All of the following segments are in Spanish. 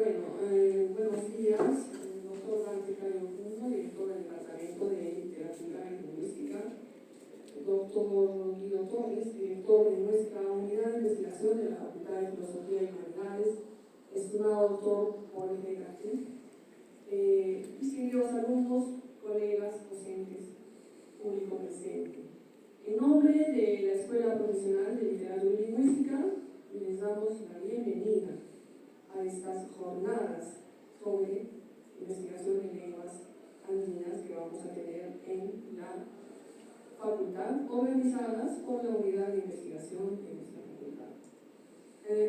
Buenos días, doctor Dante Cayo Cuno, director del Departamento de Literatura y Lingüística, doctor Guido Torres, director de nuestra unidad de investigación de la Facultad de Filosofía y Humanidades, estimado doctor Paul Hegarty, distinguidos alumnos, colegas, docentes, público presente. En nombre de la Escuela Profesional de Literatura y Lingüística, les damos la bienvenida a estas jornadas sobre investigación en lenguas andinas que vamos a tener en la facultad, organizadas por la unidad de investigación de nuestra facultad.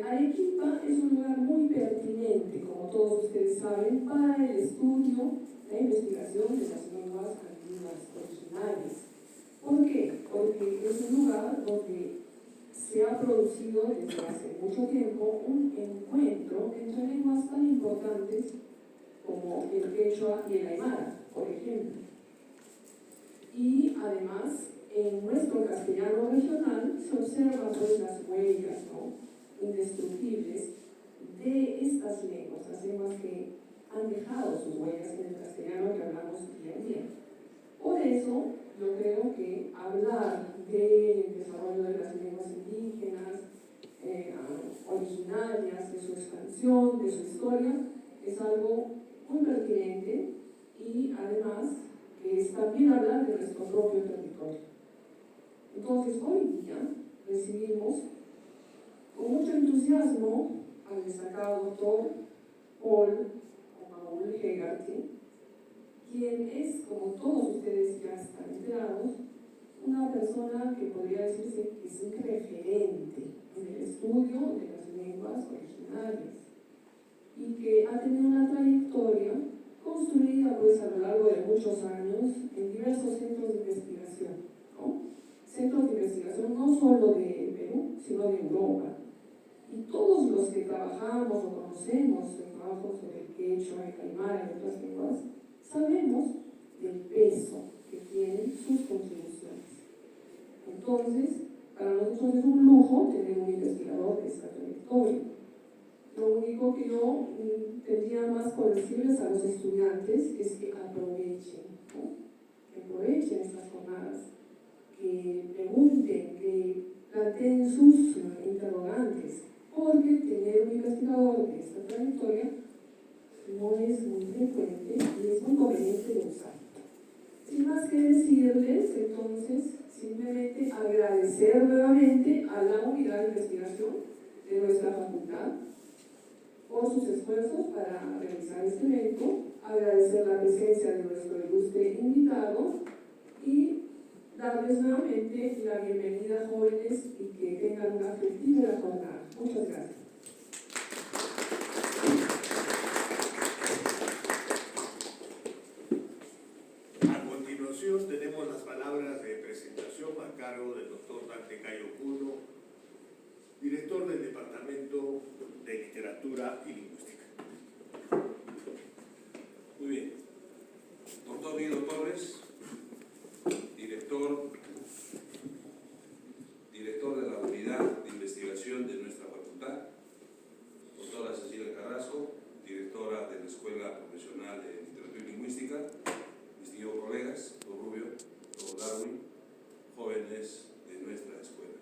Arequipa es un lugar muy pertinente, como todos ustedes saben, para el estudio, la investigación de las lenguas andinas originarias. ¿Por qué? Porque es un lugar donde se ha producido desde hace mucho tiempo un encuentro entre lenguas tan importantes como el quechua y el aymara, por ejemplo. Y además, en nuestro castellano regional se observan pues las huellas, ¿no?, indestructibles de estas lenguas, las lenguas que han dejado sus huellas en el castellano que hablamos día a día. Por eso, yo creo que hablar del desarrollo de las lenguas indígenas, originarias, de su expansión, de su historia, es algo muy pertinente y además que es también hablar de nuestro propio territorio. Entonces, hoy día recibimos con mucho entusiasmo al destacado doctor Paul Hegarty, quien es, como todos ustedes ya están enterados, una persona que podría decirse que es un referente en el estudio de las lenguas originarias y que ha tenido una trayectoria construida pues a lo largo de muchos años en diversos centros de investigación, ¿no? Centros de investigación no solo de Perú, sino de Europa. Y todos los que trabajamos o conocemos el trabajo sobre el quechua, el aymara y otras lenguas, sabemos del peso que tienen sus contribuciones. Entonces, para nosotros es un lujo tener un investigador de esta trayectoria. Lo único que yo tendría más por decirles a los estudiantes es que aprovechen, ¿no?, que aprovechen estas jornadas, que pregunten, que planteen sus interrogantes, porque tener un investigador de esta trayectoria no es muy frecuente y es muy conveniente de usar. Sin más que decirles, entonces, simplemente agradecer nuevamente a la unidad de investigación de nuestra facultad por sus esfuerzos para realizar este evento, agradecer la presencia de nuestro ilustre invitado y darles nuevamente la bienvenida, jóvenes, y que tengan una fructífera jornada. Muchas gracias. Tenemos las palabras de presentación a cargo del doctor Dante Cayo Cuno, director del Departamento de Literatura y Lingüística. Muy bien. Doctor Guido Torres, director de la unidad de investigación de nuestra facultad. Doctora Cecilia Carrasco, directora de la Escuela Profesional de Literatura y Lingüística. Distinguidos colegas, don Rubio, don Darwin, jóvenes de nuestra escuela.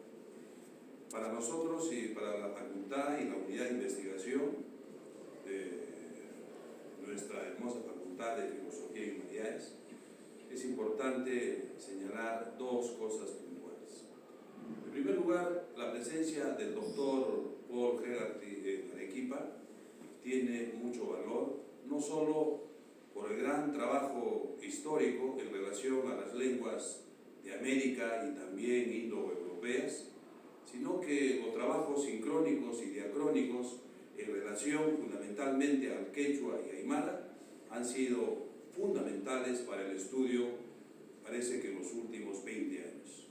Para nosotros y para la facultad y la unidad de investigación de nuestra hermosa Facultad de Filosofía y Humanidades, es importante señalar dos cosas puntuales. En primer lugar, la presencia del doctor Paul Hegarty en Arequipa tiene mucho valor, no solo por el gran trabajo histórico en relación a las lenguas de América y también indoeuropeas, sino que los trabajos sincrónicos y diacrónicos en relación fundamentalmente al quechua y aymara han sido fundamentales para el estudio, parece que en los últimos 20 años.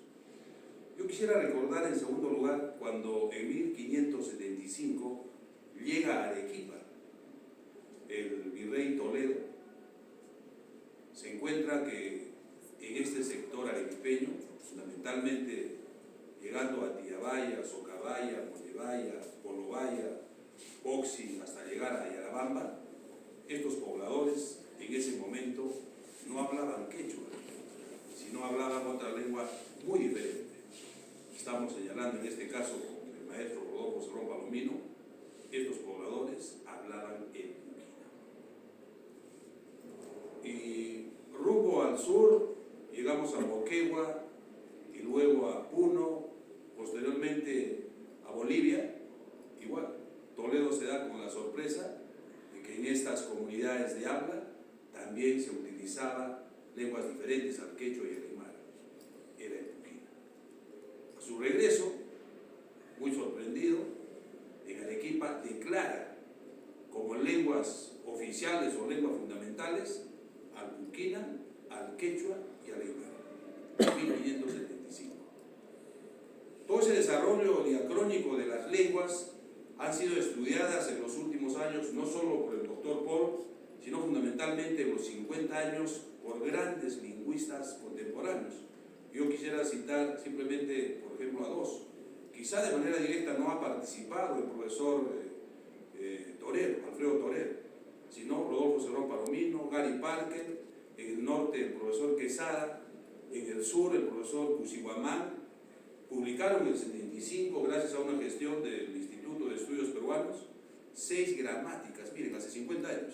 Yo quisiera recordar en segundo lugar cuando en 1575 llega a Arequipa el virrey Toledo. Se encuentra que en este sector arequipeño, fundamentalmente llegando a Tiabaya, Socabaya, Mollevaya, Polobaya, Oxi, hasta llegar llegar a Yarabamba, estos pobladores en ese momento no hablaban quechua, sino hablaban otra lengua muy diferente. Estamos señalando en este caso con el maestro Rodolfo Cerrón Palomino, estos pobladores hablaban el puquina. Y rumbo al sur, llegamos a Moquegua y luego a Puno, posteriormente a Bolivia. Igual, Toledo se da con la sorpresa de que en estas comunidades de habla también se utilizaba lenguas diferentes al quechua y al aymara. Era el puquina. A su regreso, muy sorprendido, en Arequipa declara como lenguas oficiales o lenguas fundamentales al puquina, al quechua y al aymara, en 1575. Todo ese desarrollo diacrónico de las lenguas han sido estudiadas en los últimos años, no solo por el doctor Paul, sino fundamentalmente en los 50 años por grandes lingüistas contemporáneos. Yo quisiera citar simplemente, por ejemplo, a dos. Quizá de manera directa no ha participado el profesor Torero, Alfredo Torero, sino Rodolfo Cerrón Palomino, Gary Parker, en el norte el profesor Quesada, en el sur el profesor Cusihuamán. Publicaron en el 75, gracias a una gestión del Instituto de Estudios Peruanos, 6 gramáticas, miren, hace 50 años,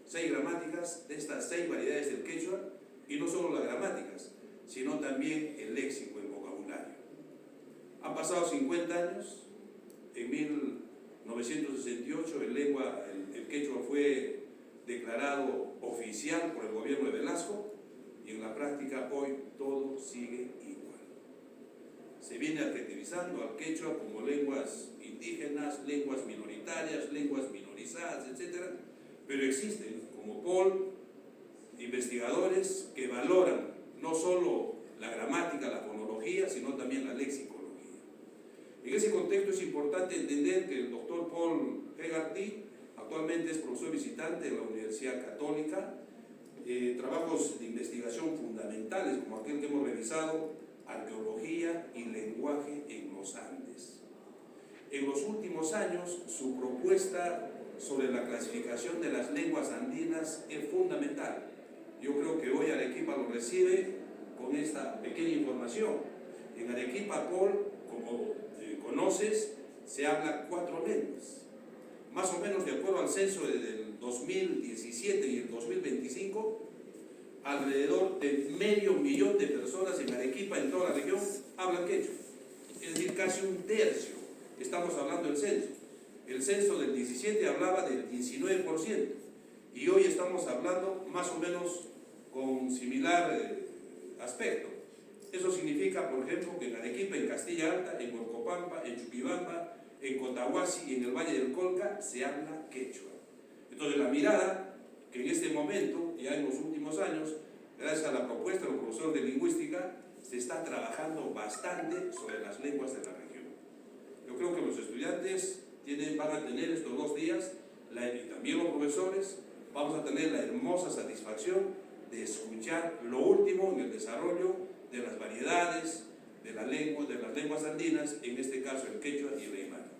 6 gramáticas de estas 6 variedades del quechua, y no solo las gramáticas, sino también el léxico, el vocabulario. Han pasado 50 años, en 1968 el quechua fue declarado oficial por el gobierno de Velasco, y en la práctica hoy todo sigue igual. Se viene adjetivizando al quechua como lenguas indígenas, lenguas minoritarias, lenguas minorizadas, etc. Pero existen, como Paul, investigadores que valoran no solo la gramática, la fonología, sino también la lexicología. En ese contexto es importante entender que el doctor Paul Hegarty actualmente es profesor visitante de la Universidad Católica, trabajos de investigación fundamentales como aquel que hemos revisado, Arqueología y lenguaje en los Andes. En los últimos años, su propuesta sobre la clasificación de las lenguas andinas es fundamental. Yo creo que hoy Arequipa lo recibe con esta pequeña información. En Arequipa, Paul, como conoces, se habla 4 lenguas. Más o menos, de acuerdo al censo del 2017 y el 2025, alrededor de 500.000 de personas en Arequipa, en toda la región, hablan quechua. Es decir, casi un tercio. Estamos hablando del censo. El censo del 17 hablaba del 19%, y hoy estamos hablando más o menos con similar aspecto. Eso significa, por ejemplo, que en Arequipa, en Castilla Alta, en Orcopampa, en Chuquibamba, en Cotahuasi y en el Valle del Colca se habla quechua. Entonces, la mirada que en este momento, ya en los últimos años, gracias a la propuesta del profesor de lingüística, se está trabajando bastante sobre las lenguas de la región. Yo creo que los estudiantes van a tener estos 2 días, y también los profesores, vamos a tener la hermosa satisfacción de escuchar lo último en el desarrollo de las variedades de las lenguas andinas, en este caso el quechua y el aymara.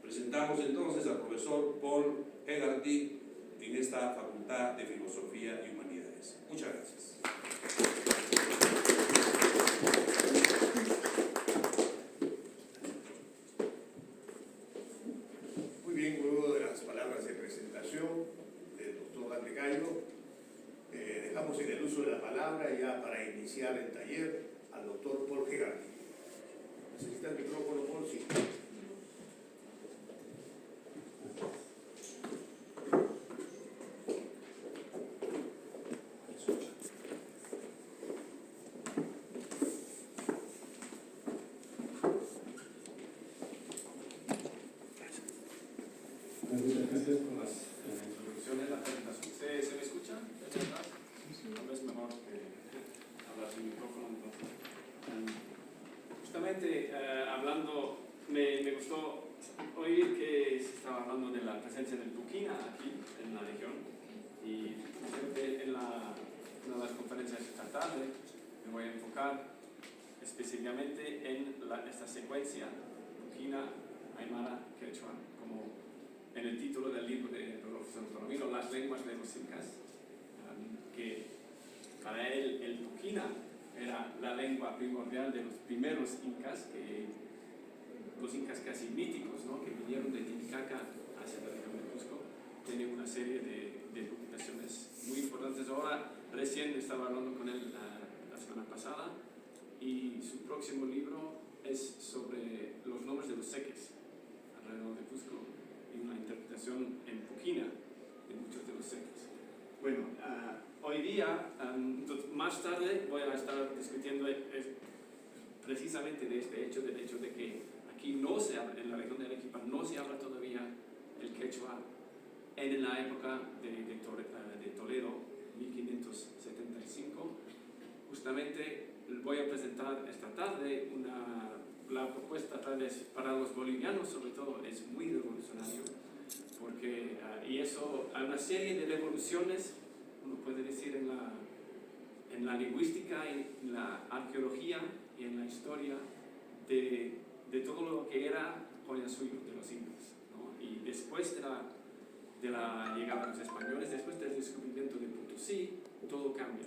Presentamos entonces al profesor Paul Hegarty en esta Facultad de Filosofía y Humanidades. Muchas gracias. Muy bien, luego de las palabras de presentación del doctor Dante Cayo, dejamos en el uso de la palabra ya para iniciar el taller al doctor Paul Hegarty. ¿Necesita el micrófono, Paul? Sí. Muchas gracias por las introducciones, la presentación. ¿Se me escucha? Tal vez mejor que hablar sin micrófono. Justamente hablando, me gustó oír que se estaba hablando de la presencia del puquina aquí en la región, y creo que en una de las conferencias esta tarde me voy a enfocar específicamente en esta secuencia puquina, aymara, quechua, como en el título del libro de Rodolfo Santo Domingo, Las lenguas de los incas, que para él el puquina era la lengua primordial de los primeros incas, los incas casi míticos, ¿no? Que vinieron de Titicaca hacia la región de Cusco. Tiene una serie de publicaciones muy importantes. Ahora, recién estaba hablando con él la semana pasada, y su próximo libro es sobre los nombres de los seques alrededor de Cusco y una interpretación en puquina de muchos de los seques. Bueno, hoy día, más tarde, voy a estar discutiendo precisamente de este hecho, del hecho de que aquí no se habla, en la región de Arequipa no se habla todavía el quechua en la época de Toledo, 1575. Justamente voy a presentar esta tarde la propuesta tal vez para los bolivianos sobre todo es muy revolucionario, porque y eso, hay una serie de revoluciones, uno puede decir, en la lingüística, en la arqueología y en la historia de todo lo que era Collasuyo de los incas, ¿no? Y después de la llegada de los españoles, después del descubrimiento de Potosí, todo cambia.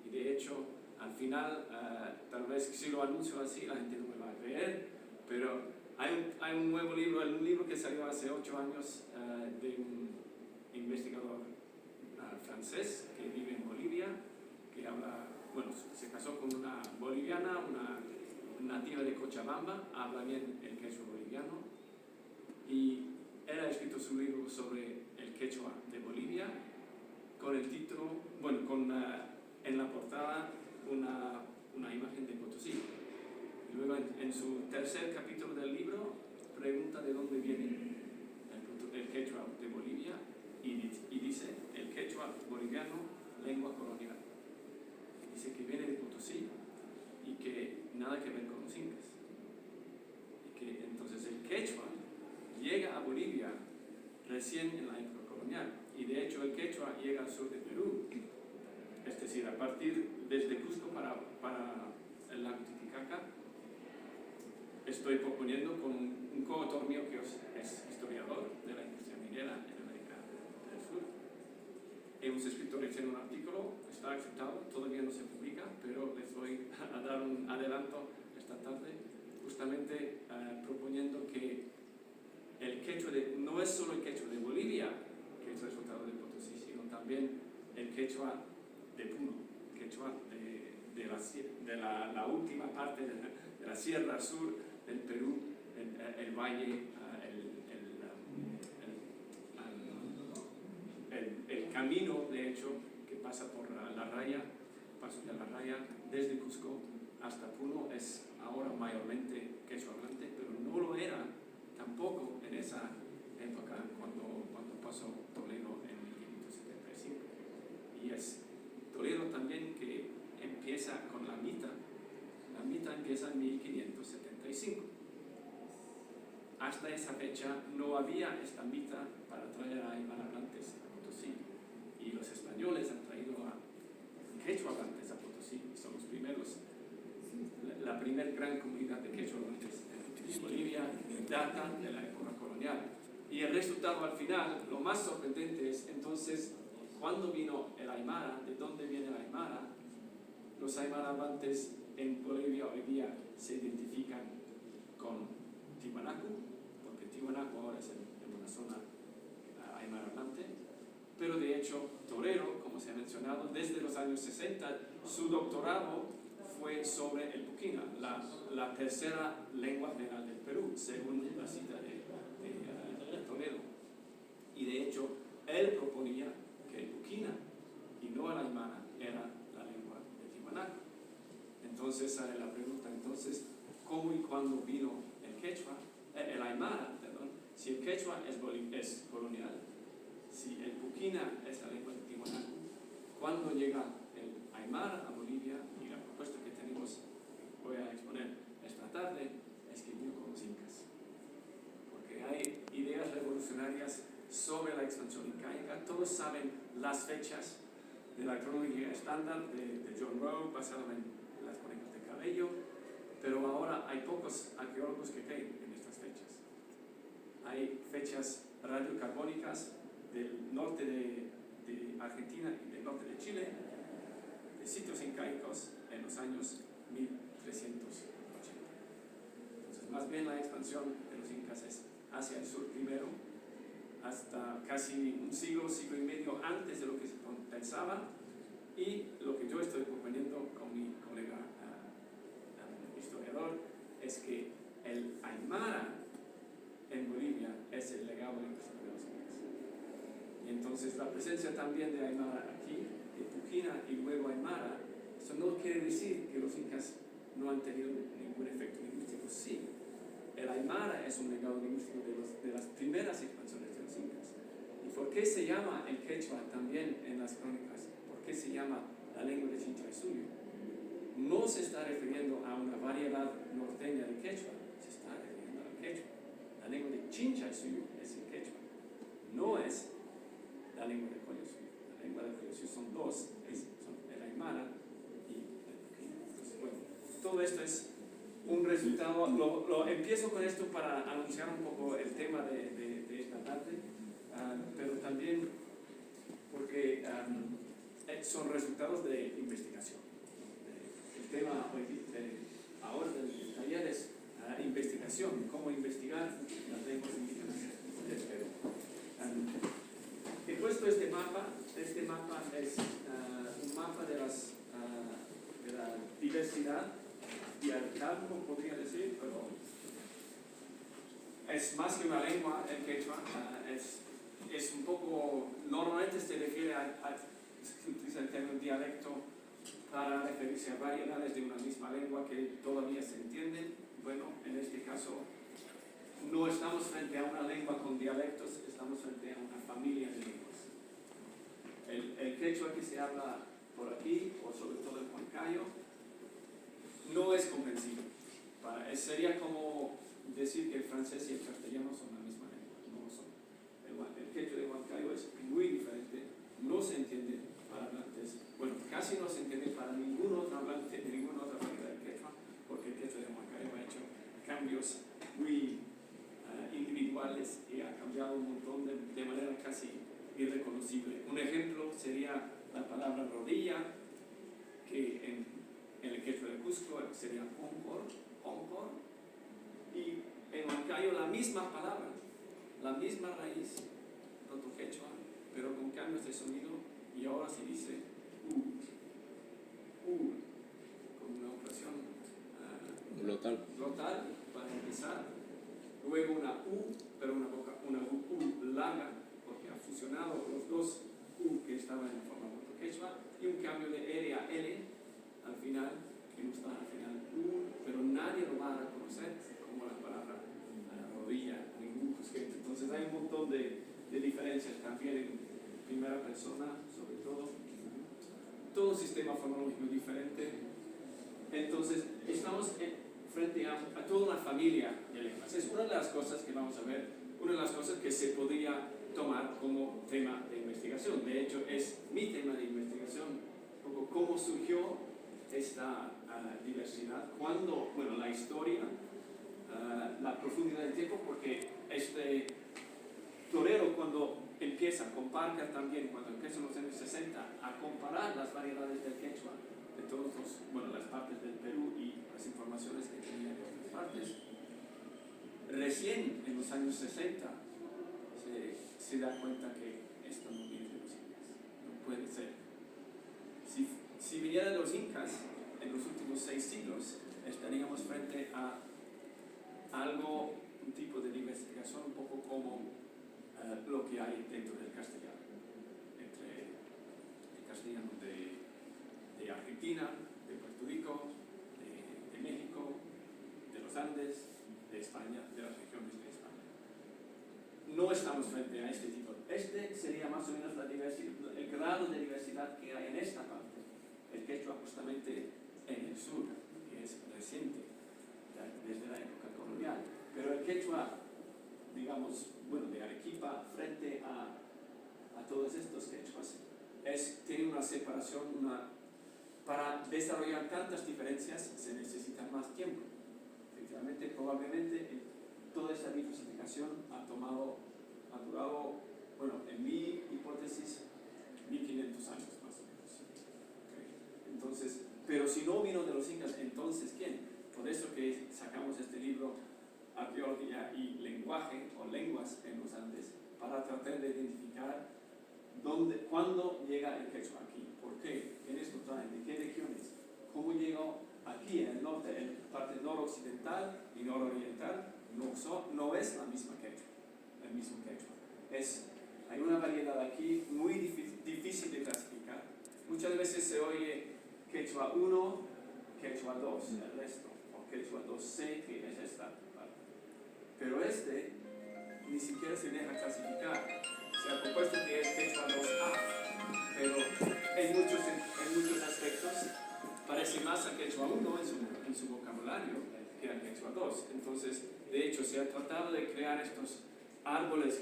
Y de hecho, al final, tal vez si lo anuncio así, la gente no me va a creer, pero hay un nuevo libro, un libro que salió hace 8 años de un investigador francés que vive en Bolivia, que habla, bueno, se casó con una boliviana, una nativa de Cochabamba, habla bien el quechua boliviano, y él ha escrito su libro sobre el quechua de Bolivia, con el título, bueno, en la portada una imagen de Potosí. Y luego en su tercer capítulo del libro pregunta de dónde viene el quechua de Bolivia y dice el quechua boliviano, lengua colonial. Dice que viene de Potosí y que nada que ver con los incas. Y que entonces el quechua llega a Bolivia recién en la época colonial. Y de hecho el quechua llega al sur de Perú. Es decir, a partir desde Cusco para el lago Titicaca, estoy proponiendo con un coautor mío que es historiador de la industria minera en América del Sur. Hemos escrito recién un artículo, está aceptado, todavía no se publica, pero les voy a dar un adelanto esta tarde, justamente proponiendo que el quechua no es solo el quechua de Bolivia, que es resultado de Potosí, sino también el quechua de Puno, quechua de la última parte de la sierra sur del Perú, el valle, el camino, de hecho, que pasa por la raya, paso de la raya desde Cusco hasta Puno, es ahora mayormente quechua hablante, pero no lo era tampoco en esa época cuando pasó Toledo en 1575. Y es Toledo también que empieza con la mita. La mita empieza en 1575. Hasta esa fecha no había esta mita para traer a aymarantes a Potosí. Y los españoles han traído a quechua hablantes a Potosí, y son los primeros. La primera gran comunidad de quechua hablantes en Bolivia data de la época colonial. Y el resultado al final, lo más sorprendente es entonces, ¿cuándo vino el aymara? ¿De dónde viene el aymara? Los aymara hablantes en Bolivia hoy día se identifican con Tiwanaku, porque Tiwanaku ahora es en una zona aymara hablante, pero de hecho Torero, como se ha mencionado, desde los años 60, su doctorado fue sobre el puquina, la tercera lengua real del Perú, según la cita de Toledo. Y de hecho, él proponía que el puquina y no el aymara era la lengua de Tiwanaku. Entonces sale la pregunta, entonces, ¿cómo y cuándo vino el aymara, perdón? Si el quechua es colonial, si el puquina es la lengua de Tiwanaku, ¿cuándo llega el aymara a Bolivia? Y la propuesta que tenemos, voy a exponer esta tarde, es que vino con los incas. Porque hay ideas revolucionarias sobre la expansión incaica. Todos saben las fechas de la cronología estándar de John Rowe, basada en las crónicas de Cabello, pero ahora hay pocos arqueólogos que creen en estas fechas. Hay fechas radiocarbónicas del norte de Argentina y del norte de Chile, de sitios incaicos en los años 1380. Entonces, más bien la expansión de los incas es hacia el sur primero, hasta casi un siglo y medio antes de lo que se pensaba, y lo que yo estoy proponiendo con mi colega historiador es que el Aymara en Bolivia es el legado lingüístico de los incas. Y entonces la presencia también de Aymara aquí, de Puquina y luego Aymara, eso no quiere decir que los incas no han tenido ningún efecto lingüístico. Sí, el Aymara es un legado lingüístico de las primeras expansiones de los incas. ¿Y por qué se llama el quechua también en las crónicas? ¿Por qué se llama la lengua de Chinchaysuyo? No se está refiriendo a una variedad norteña de quechua, se está refiriendo al quechua. La lengua de Chinchaysuyo es el quechua, no es la lengua de Collasuyo. La lengua de Collasuyo son dos, son el Aymara y el Puquina. Entonces, bueno, todo esto es un resultado. Lo empiezo con esto para anunciar un poco el tema de esta tarde, pero también porque son resultados de investigación. El tema ahora del taller es investigación, cómo investigar las lenguas indígenas del Perú. He puesto este mapa es un mapa de la diversidad y al campo, podría decir, pero es más que una lengua el quechua, es un poco, normalmente se refiere se utiliza el término dialecto para referirse a variedades de una misma lengua que todavía se entienden. Bueno, en este caso no estamos frente a una lengua con dialectos, estamos frente a una familia de lenguas. El quechua que se habla por aquí, o sobre todo en Huancayo, no es comprensible. Sería como decir que el francés y el castellano son la misma lengua, no lo son. El quechua de Huancayo es muy diferente, no se entiende para hablantes, bueno, casi no se entiende para ningún otro hablante de ninguna otra variedad del quechua, porque el quechua de Huancayo ha hecho cambios muy individuales y ha cambiado un montón de manera casi irreconocible. Un ejemplo sería la palabra rodilla, que en el quechua de Cusco sería oncor, y en Huancayo la misma palabra, la misma raíz, proto-quechua, pero con cambios de sonido, y ahora se dice con una ocasión glotal para empezar, luego una U, pero una U larga, porque ha fusionado los dos U que estaban en forma proto-quechua, y un cambio de R a L al final, que no está al final pero nadie lo va a reconocer como la palabra rodilla, ningún cusquete. Entonces hay un montón de diferencias también en primera persona, sobre todo. Todo un sistema fonológico diferente. Entonces estamos frente a toda una familia de lenguas. Es una de las cosas que vamos a ver, una de las cosas que se podría tomar como tema de investigación. De hecho, es mi tema de investigación, un poco cómo surgió esta diversidad, cuando, bueno, la historia, la profundidad del tiempo, porque este torero cuando empieza con Parker también, cuando empieza en los años 60 a comparar las variedades del quechua de todas las partes del Perú y las informaciones que tenía de otras partes, recién en los años 60 se da cuenta que esto no viene de los incas, no puede ser. Si viniera de los incas en los últimos 6 siglos, estaríamos frente a algo, un tipo de investigación un poco como lo que hay dentro del castellano, entre el castellano de Argentina, de Puerto Rico, de México, de los Andes, de España, de las regiones de España. No estamos frente a este tipo. Este sería más o menos el grado de diversidad que hay en esta parte. El quechua justamente en el sur, que es reciente, desde la época colonial. Pero el quechua, digamos, de Arequipa frente a todos estos quechuas, tiene una separación, para desarrollar tantas diferencias se necesita más tiempo. Efectivamente, probablemente toda esta diversificación ha durado vino de los incas, entonces ¿quién? Por eso que sacamos este libro, Arqueología y Lenguaje, o Lenguas en los Andes, para tratar de identificar cuándo llega el quechua aquí, por qué, quiénes lo traen, de qué regiones, cómo llegó aquí en el norte, en la parte noroccidental y nororiental, no es la misma quechua, el mismo quechua. Hay una variedad aquí muy difícil de clasificar. Muchas veces se oye quechua 1, quechua 2, el resto, o quechua 2C, que es esta parte. Pero ni siquiera se deja clasificar. Se ha propuesto que es quechua 2A, pero en muchos aspectos parece más a quechua 1 en su vocabulario que a quechua 2. Entonces, de hecho, se ha tratado de crear estos árboles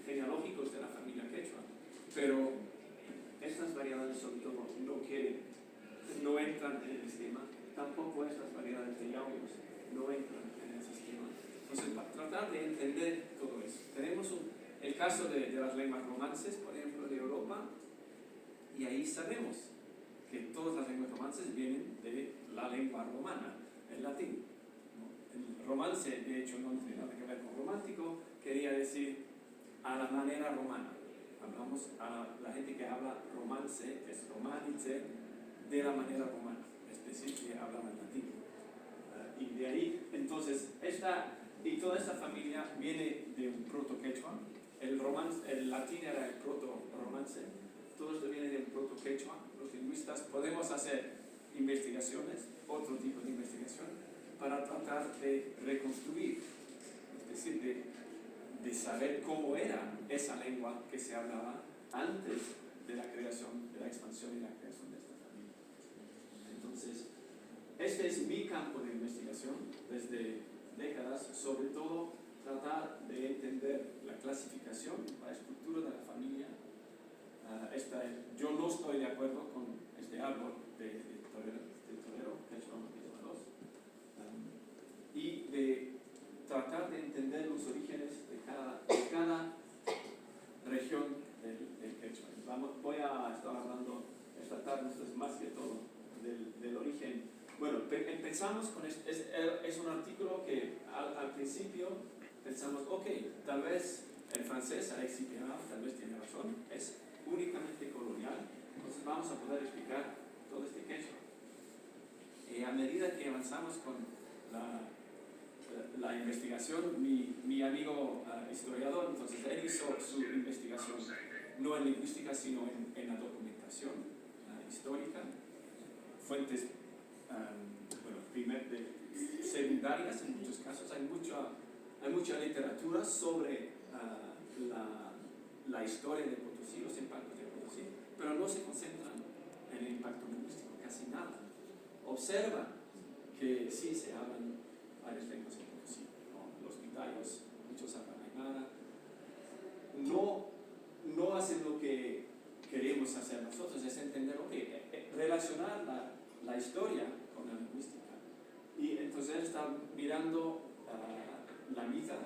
genealógicos de la familia quechua, pero estas variedades sobre todo no entran en el sistema, tampoco estas variedades de yauyos no entran en el sistema. Entonces, para tratar de entender todo eso, tenemos el caso de las lenguas romances, por ejemplo, de Europa, y ahí sabemos que todas las lenguas romances vienen de la lengua romana, el latín. El romance, de hecho, no tiene nada que ver con romántico, quería decir a la manera romana. Hablamos a la gente que habla romance, es romanice, de la manera romana, es decir, que hablan en latín. Y de ahí, entonces, toda esta familia viene de un proto-quechua. El latín era el proto-romance. Todo esto viene de un proto-quechua. Los lingüistas podemos hacer investigaciones, otro tipo de investigación, para tratar de reconstruir, es decir, de saber cómo era esa lengua que se hablaba antes de la creación, de la expansión y la creación de esta familia. Entonces, este es mi campo de investigación desde décadas, sobre todo tratar de entender la clasificación, la estructura de la familia. Yo no estoy de acuerdo con este árbol de Torero, quechua 1, quechua 2, y de tratar de entender los orígenes de cada región del quechua. Voy a estar hablando esta tarde, más que todo, del origen. Bueno, empezamos con es un artículo que al principio pensamos, ok, tal vez el francés, Alexis Pierrat, tal vez tiene razón, es únicamente colonial, entonces vamos a poder explicar todo este quechua. Y a medida que avanzamos con la investigación, mi amigo historiador, entonces él hizo su investigación no en lingüística, sino en la documentación histórica, fuentes secundarias en muchos casos. Hay mucha literatura sobre la historia de Potosí, los impactos de Potosí, pero no se concentran en el impacto lingüístico, casi nada. Observa que sí se hablan varias lenguas en Potosí, ¿no? Los pitayos, muchos hablan aymara. No hacen lo que queremos hacer nosotros, es entender, relacionar la historia con la lingüística. Y entonces él está mirando la mitad,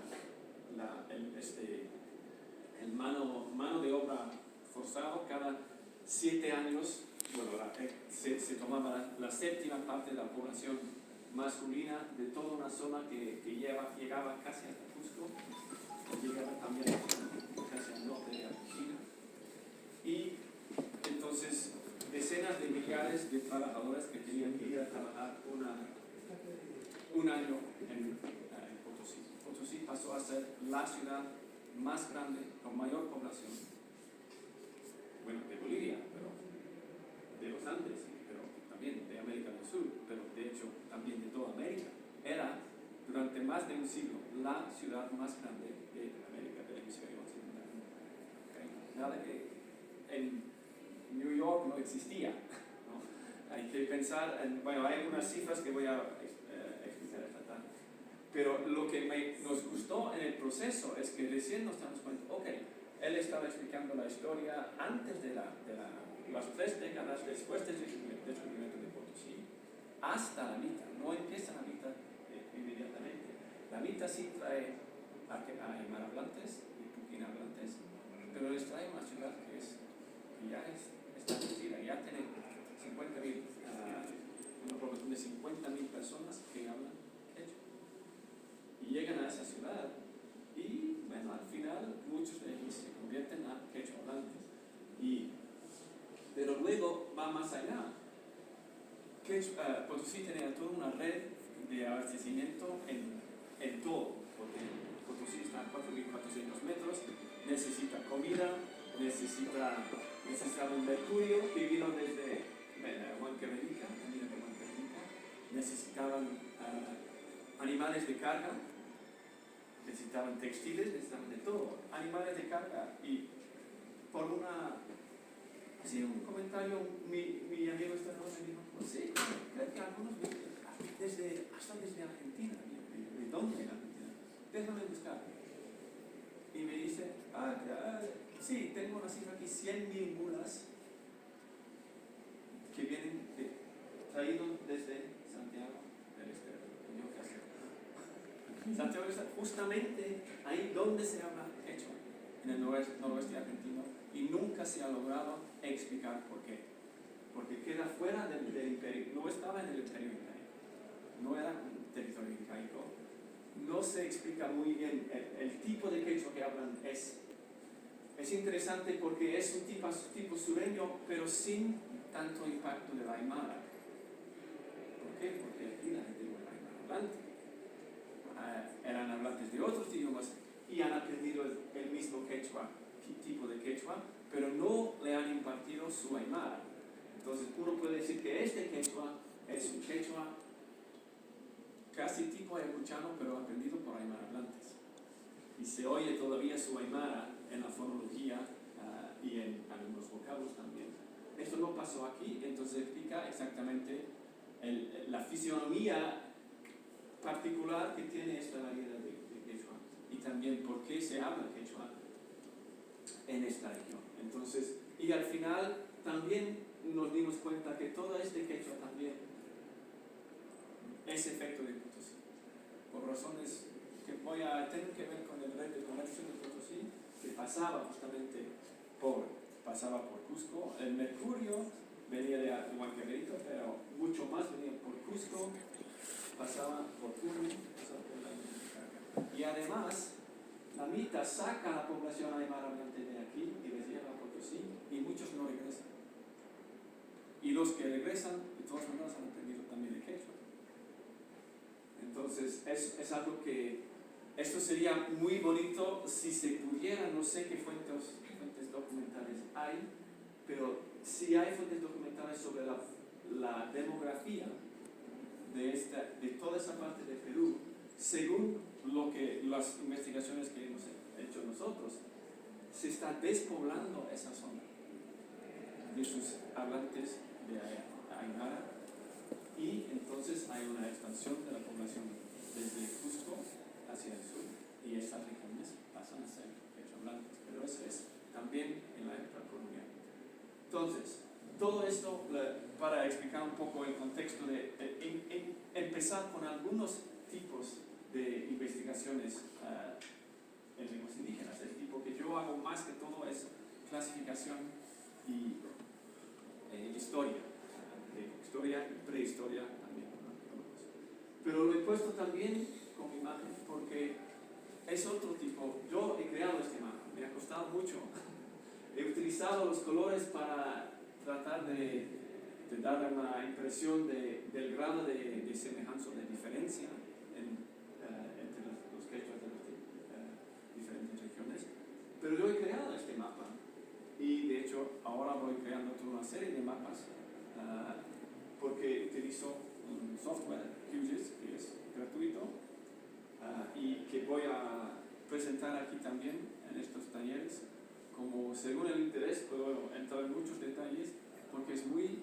el mano de obra forzado. Cada 7 años, se tomaba la séptima parte de la población masculina de toda una zona que llegaba casi hasta Cusco, llegaba también casi al norte de Argentina. Y entonces decenas de millares de trabajadores que tenían que ir a trabajar un año en Potosí. Potosí pasó a ser la ciudad más grande, con mayor población, de Bolivia, pero de los Andes, pero también de América del Sur, pero de hecho también de toda América. Era durante más de un siglo la ciudad más grande de América, del hemisferio occidental. Nada que en New York no existía, ¿no? Hay que pensar hay algunas cifras que voy a explicar esta tarde. Pero lo que nos gustó en el proceso es que recién nos damos cuenta, él estaba explicando la historia antes de las 3 décadas después del descubrimiento de Potosí, hasta la mitad. No empieza la mitad inmediatamente. La mitad sí trae a aymara hablantes y puquina hablantes, pero les trae una ciudad que ya es establecida, ya tiene una población de 50.000 personas que hablan quechua. Y llegan a esa ciudad y, bueno, al final muchos de ellos se convierten a quechua hablantes. Pero luego va más allá. Potosí tenía toda una red de abastecimiento en todo, porque Potosí está a 4.400 metros, necesita comida, necesitaba un mercurio que vino desde Huancavelica, necesitaban animales de carga, necesitaban textiles, necesitaban de todo, animales de carga. Y por un comentario, mi amigo este me dijo, pues sí, creo que algunos hasta desde Argentina. ¿De dónde en Argentina? Déjame buscar. Y me dice, sí, tengo una cifra aquí, 100.000 mulas que vienen traídos desde Santiago del Estero. Santiago del Estero, justamente ahí donde se habla quechua, en el noroeste argentino, y nunca se ha logrado explicar por qué. Porque queda fuera del imperio, no estaba en el imperio incaico, no era un territorio incaico. No se explica muy bien el tipo de quechua que hablan. Es interesante porque es un tipo sureño, pero sin tanto impacto de la aymara. ¿Por qué? Porque aquí la gente no era aymara hablante. Eran hablantes de otros idiomas y han aprendido el mismo quechua, tipo de quechua, pero no le han impartido su aymara. Entonces uno puede decir que este quechua es un quechua casi tipo ayacuchano, pero aprendido por aymara hablantes. Y se oye todavía su aymara en la fonología y en algunos vocablos también. Esto no pasó aquí, entonces explica exactamente la fisionomía particular que tiene esta variedad de quechua y también por qué se habla quechua en esta región. Entonces, y al final también nos dimos cuenta que todo este quechua también es efecto de Potosí, por razones que voy a tener que ver con el red de comercio de Potosí, que pasaba justamente por Cusco. El mercurio venía de Huancavelica, pero mucho más venía por Cusco, pasaba por Puno, pasaba por la Inca. Y además, la mitad saca a la población aymara hablante de aquí y les lleva a Potosí, y muchos no regresan. Y los que regresan, de todas maneras, han aprendido también el quechua. Entonces, es algo que, esto sería muy bonito si se pudiera, no sé qué fuentes documentales hay, pero sí hay fuentes documentales sobre la demografía de toda esa parte de Perú, según las investigaciones que hemos hecho nosotros. Se está despoblando esa zona de sus hablantes de aymara, y entonces hay una expansión de la población desde Cusco hacia el sur, y estas regiones pasan a ser quechua-hablantes, pero eso es también en la época colonial. Entonces, todo esto para explicar un poco el contexto de empezar con algunos tipos de investigaciones en lenguas indígenas. El tipo que yo hago más que todo es clasificación y historia y prehistoria también, ¿no? Pero lo he puesto también con imagen porque es otro tipo. Yo he creado este mapa, me ha costado mucho. He utilizado los colores para tratar de dar una impresión del grado de semejanza o de diferencia entre los quechuas de las diferentes regiones. Pero yo he creado este mapa, y de hecho ahora voy creando toda una serie de mapas porque utilizo un software, QGIS, que es gratuito, y que voy a presentar aquí también en estos talleres. Como según el interés puedo entrar en muchos detalles porque es muy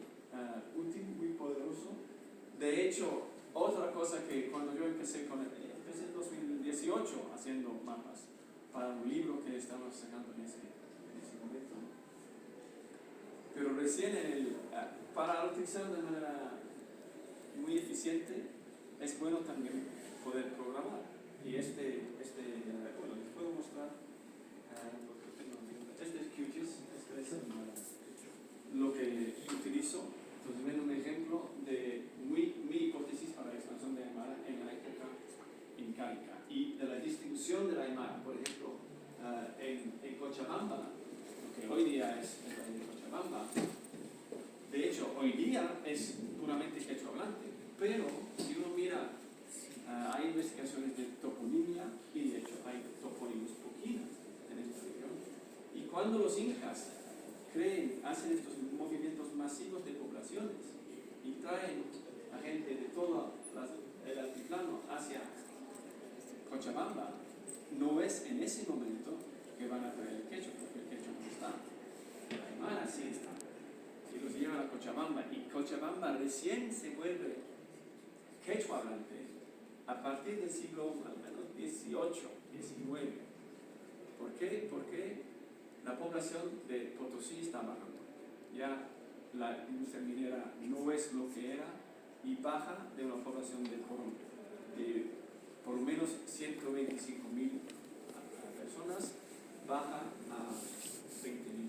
útil, muy poderoso. De hecho, otra cosa que cuando yo empecé en 2018 haciendo mapas para un libro que estamos sacando en ese momento, pero recién para utilizarlo de manera muy eficiente es bueno también poder programar. Y bueno, les puedo mostrar este es QGIS, este es lo que utilizo. Entonces Cochabamba, lo que hoy día es el valle de Cochabamba, de hecho, hoy día es puramente quechua hablante, pero si uno mira, hay investigaciones de toponimia y de hecho hay topónimos poquinas en esta región. Y cuando los incas hacen estos movimientos masivos de poblaciones y traen a gente de todo el altiplano hacia Cochabamba, no es en ese momento que van a traer el quechua, porque el quechua no está. El aymara sí está. Y los llevan a Cochabamba, y Cochabamba recién se vuelve quechua hablante a partir del siglo al menos 18, 19. ¿Por qué? Porque la población de Potosí está bajando. Ya la industria minera no es lo que era y baja de una población de por lo menos 125.000 personas, baja a 20.000.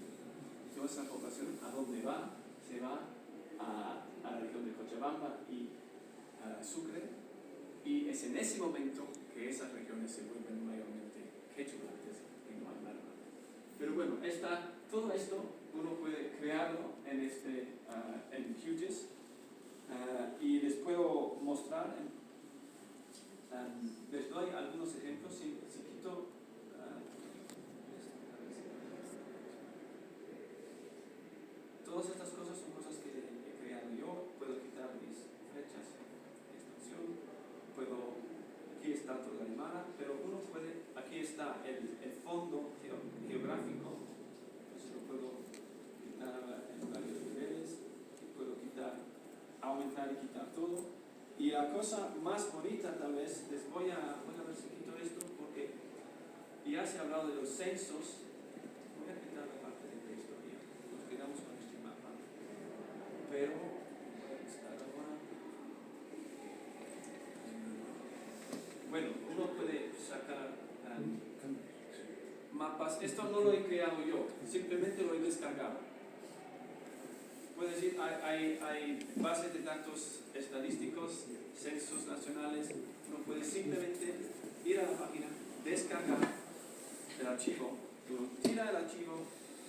Toda esa población, ¿a dónde va? Se va a la región de Cochabamba y a Sucre, y es en ese momento que esas regiones se vuelven mayormente quechulantes y no aymaras. Pero bueno, todo esto uno puede crearlo en QGIS, y les puedo mostrar, les doy algunos ejemplos. Si quito todas estas cosas son cosas que he creado yo. Puedo quitar mis flechas de extensión, aquí está toda la aymara, pero uno puede, aquí está el fondo geográfico, entonces lo puedo quitar en varios niveles, puedo aumentar y quitar todo. Y la cosa más bonita, tal vez, voy a ver si quito esto, porque ya se ha hablado de los censos. Voy a quitar la parte de prehistoria, nos quedamos con este mapa, pero voy a estar ahora. Bueno, uno puede sacar mapas. Esto no lo he creado yo, simplemente lo he descargado. Puede decir, hay bases de datos estadísticos, censos nacionales. Uno puede simplemente ir a la página, descargar el archivo, uno tira el archivo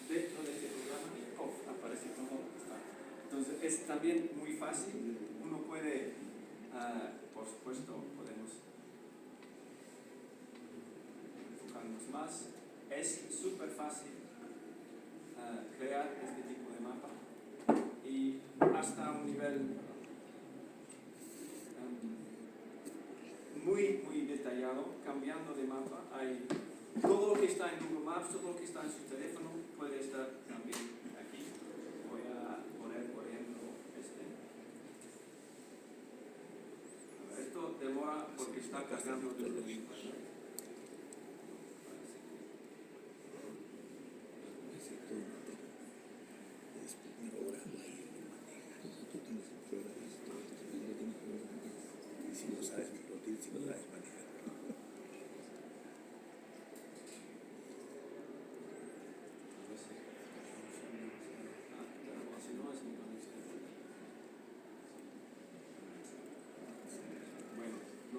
dentro de este programa y ¡puf!, aparece todo lo que está. Entonces es también muy fácil. Uno puede, por supuesto, podemos enfocarnos más. Es súper fácil crear este tipo de mapa, y hasta un nivel muy, muy detallado, cambiando de mapa. Hay todo lo que está en Google Maps, todo lo que está en su teléfono, puede estar también aquí. Voy a poner, por ejemplo, esto demora porque está cargando desde el internet.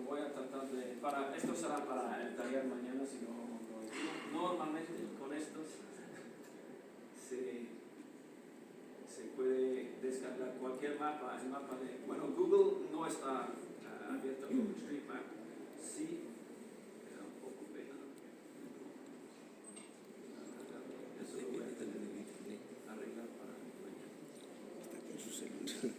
Voy a tratar de, esto será para el taller mañana, si no, normalmente con estos se puede descargar cualquier mapa. El mapa de, bueno, Google no está abierto con OpenStreetMap, sí, me da un poco pena. Eso lo voy a tener que arreglar para mañana. Está con su celular.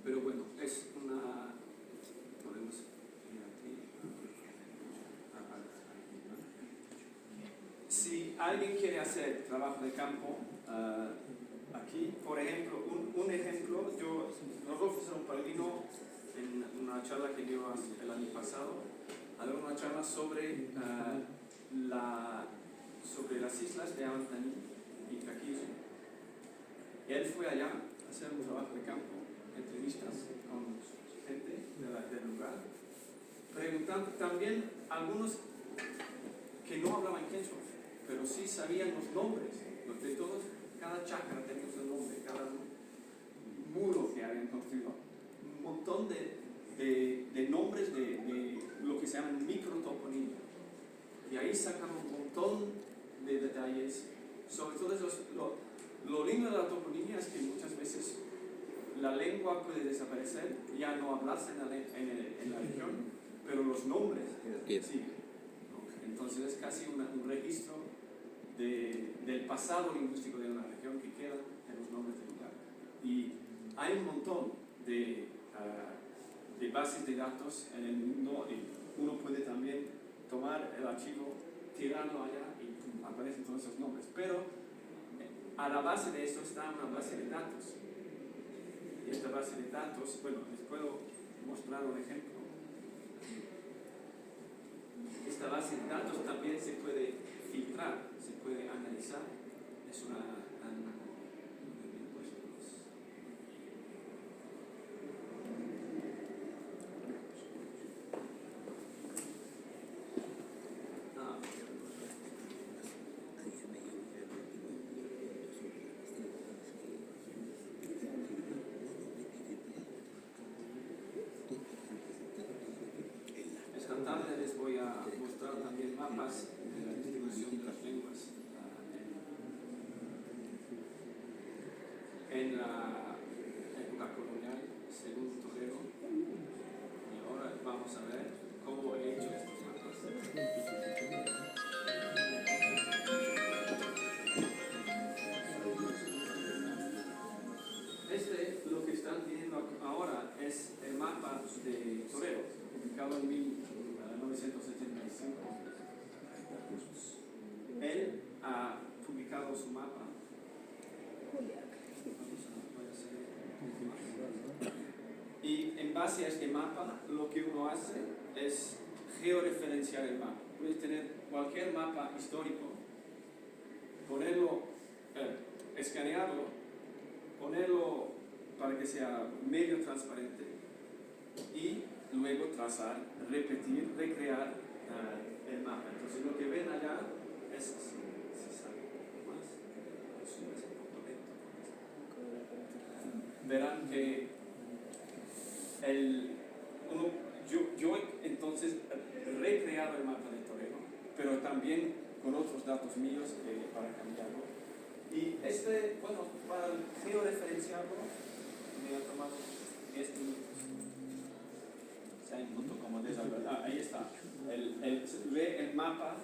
Pero bueno, es una... podemos ir aquí. Si alguien quiere hacer trabajo de campo, aquí, por ejemplo, un ejemplo, Rodolfo Palomino, en una charla que dio el año pasado, dio una charla sobre las islas de Antaní y Caquillo. Él fue allá a hacer un trabajo de campo, entrevistas con gente del lugar, preguntando también a algunos que no hablaban quechua, pero sí sabían los nombres de todos. Cada chacra tenía su nombre, cada muro que habían construido, un montón de nombres de lo que se llaman microtoponimia. Y ahí sacan un montón de detalles sobre todo lo lindo de la toponimia es que muchas veces la lengua puede desaparecer, ya no hablarse en la región, pero los nombres siguen. Entonces es casi un registro del pasado lingüístico de una región que queda en los nombres del lugar. Y hay un montón de bases de datos en el mundo y uno puede también tomar el archivo, tirarlo allá y aparecen todos esos nombres. Pero a la base de esto está una base de datos. Y esta base de datos, bueno, les puedo mostrar un ejemplo. Esta base de datos también se puede filtrar, se puede analizar. Es una... Esta tarde les voy a mostrar también mapas de la distribución de las lenguas en la época colonial, según Torero. Y ahora vamos a ver cómo he hecho estos mapas. Lo que están viendo ahora es el mapa de Torero, publicado en 1975. Él ha publicado su mapa. Y en base a este mapa, lo que uno hace es georreferenciar el mapa. Puedes tener cualquier mapa histórico, ponerlo, escanearlo, ponerlo para que sea medio transparente y luego trazar, repetir, recrear el mapa. Entonces lo que ven allá es, verán que yo entonces he recreado el mapa de Torero, pero también con otros datos míos para cambiarlo. Y bueno, para georreferenciarlo me ha tomado 10 minutos. Ahí está. Ve el mapa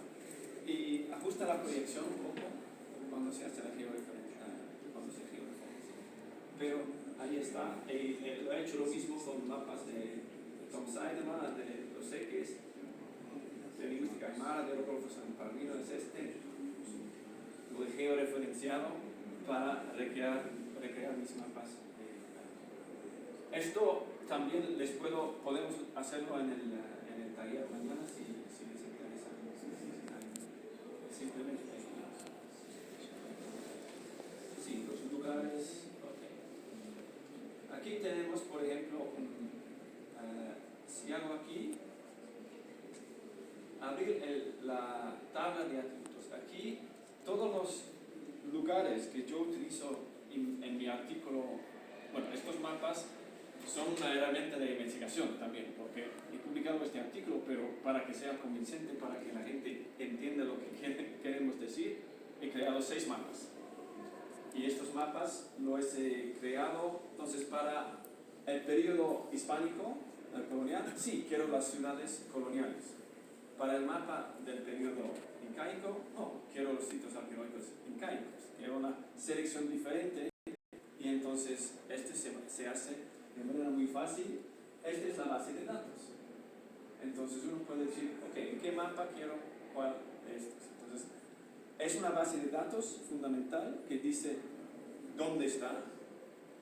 y ajusta la proyección un poco cuando se hace la georreferencia. Pero ahí está. Lo he hecho lo mismo con mapas de Tom Seidemann, de los Eques, de lingüística aymara, de Rodolfo Sanparrino, es lo he georreferenciado para recrear mis mapas. Esto también podemos hacerlo en el taller mañana si les interesa. Simplemente sí, los lugares. Okay. Aquí tenemos, por ejemplo, si hago aquí, abrir la tabla de atributos. Aquí todos los lugares que yo utilizo en mi artículo, bueno, estos mapas son una herramienta de investigación también, porque he publicado este artículo, pero para que sea convincente, para que la gente entienda lo que queremos decir, he creado 6 mapas. Y estos mapas los he creado, entonces, para el periodo hispánico, el colonial, sí, quiero las ciudades coloniales. Para el mapa del periodo incaico, no, quiero los sitios arqueológicos incaicos. Quiero una selección diferente y entonces se hace de manera muy fácil. Esta es la base de datos. Entonces uno puede decir, ok, ¿en qué mapa quiero cuál de estos? Entonces, es una base de datos fundamental que dice dónde está,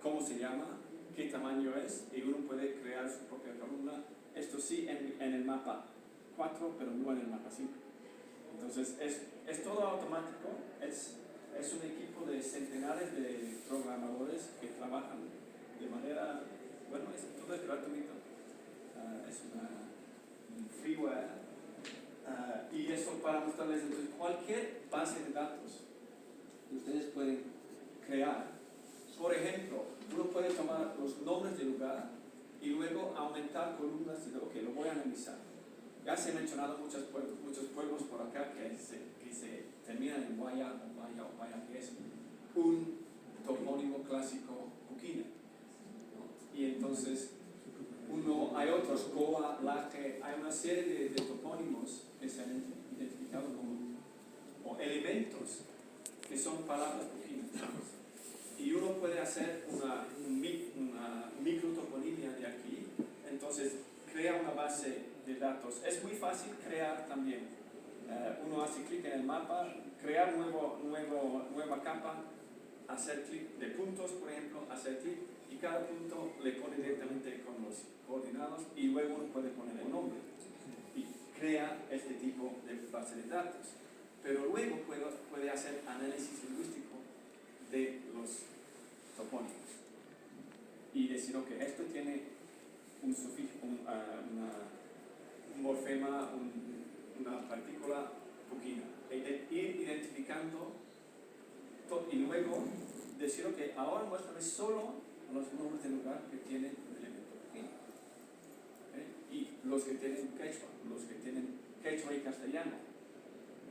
cómo se llama, qué tamaño es, y uno puede crear su propia columna. Esto sí en el mapa 4, pero no en el mapa 5. Entonces, es todo automático. Es un equipo de centenares de programadores que trabajan de manera, bueno, todo es gratuito, es un freeware, y eso para mostrarles entonces cualquier base de datos que ustedes pueden crear. Por ejemplo, uno puede tomar los nombres del lugar y luego aumentar columnas y decir, ok, lo voy a analizar. Ya se han mencionado muchos pueblos por acá que se terminan en Waya o Waya, que es un topónimo clásico Puquina, ¿no? Y entonces hay otros, Coa, Laje, hay una serie de topónimos que se han identificado como elementos que son palabras Puquinas. Y uno puede hacer una microtoponimia de aquí, entonces crea una base de datos. Es muy fácil crear también. Uno hace clic en el mapa, crear nueva capa, hacer clic de puntos, por ejemplo, hacer clic, y cada punto le pone directamente con los coordinados y luego uno puede poner el nombre y crea este tipo de base de datos. Pero luego puede hacer análisis lingüístico de los topónimos y decir, ok, esto tiene un sufijo, un morfema, una partícula Puquina, ir identificando y luego decir, ok, ahora muéstrame solo los nombres de lugar que tienen un elemento Puquina, ¿okay? Y los que tienen quechua, los que tienen quechua y castellano,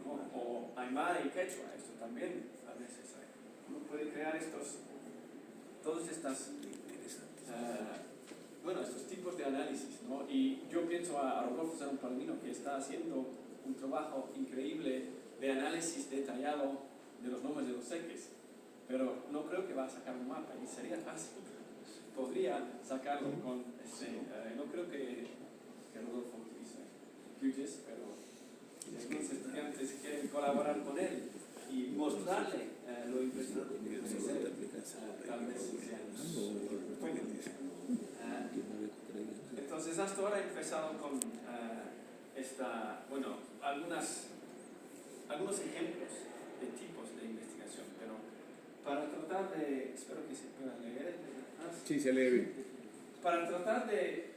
¿no? O aymara y quechua, esto también a veces hay. Uno puede crear todos estos tipos de análisis, ¿no? Y yo pienso a Rodolfo San Palomino, que está haciendo un trabajo increíble de análisis detallado de los nombres de los seques, pero no creo que va a sacar un mapa, y sería fácil. Podría sacarlo con no creo que Rodolfo utilice QGIS, pero si algunos estudiantes quieren colaborar con él y mostrarle lo impresionante que puede ser, tal vez entonces hasta ahora he empezado con algunos ejemplos de tipos de investigación, pero para tratar de, espero que se pueda leer. Sí, se lee bien. Para tratar de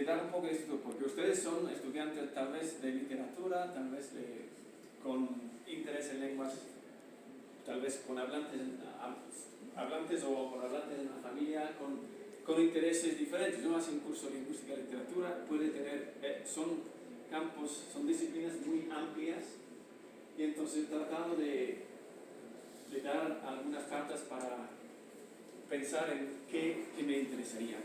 dar un poco de esto, porque ustedes son estudiantes tal vez de literatura, tal vez con interés en lenguas, tal vez con hablantes o con hablantes en la familia, con intereses diferentes. Uno hace un curso de lingüística y literatura, puede tener, son disciplinas muy amplias, y entonces tratando de dar algunas cartas para pensar en qué me interesaría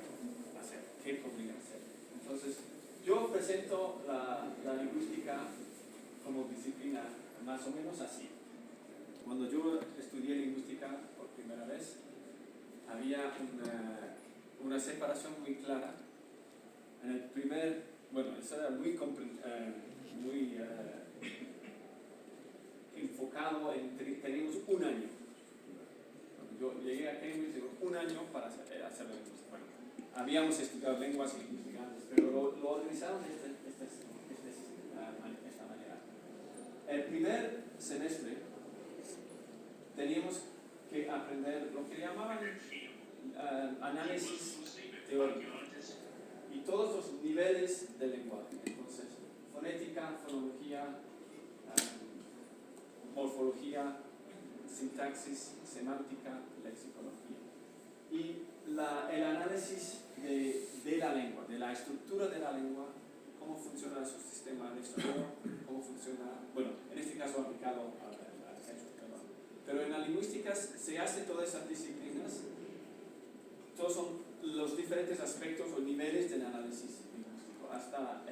hacer, qué podría hacer. Entonces, yo presento la lingüística como disciplina más o menos así. Cuando yo estudié lingüística por primera vez, había una separación muy clara. En el eso era muy enfocado teníamos un año. Yo llegué a Cambridge, digo, un año para hacer la lingüística. Bueno, habíamos estudiado lenguas y lingüística antes, pero lo organizaron de esta manera. El primer semestre teníamos que aprender lo que llamaban análisis teórico y todos los niveles del lenguaje. Entonces, fonética, fonología, morfología, sintaxis, semántica, lexicología. Y el análisis de la lengua, de la estructura de la lengua, cómo funciona su sistema de sonido, cómo funciona, bueno, en este caso aplicado al quechua. Pero en la lingüística se hace todas esas disciplinas, todos son los diferentes aspectos o niveles del análisis lingüístico, hasta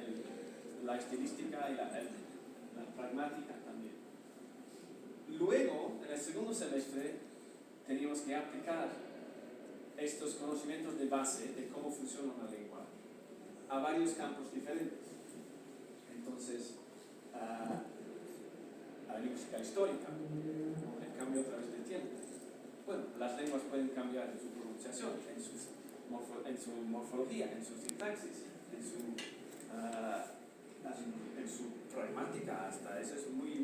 la estilística y la pragmática también. Luego, en el segundo semestre, teníamos que aplicar estos conocimientos de base de cómo funciona una lengua a varios campos diferentes. Entonces, a la lingüística histórica, el cambio a través del tiempo. Bueno, las lenguas pueden cambiar en su pronunciación, en su morfología, en su sintaxis, en su pragmática, hasta eso es mucho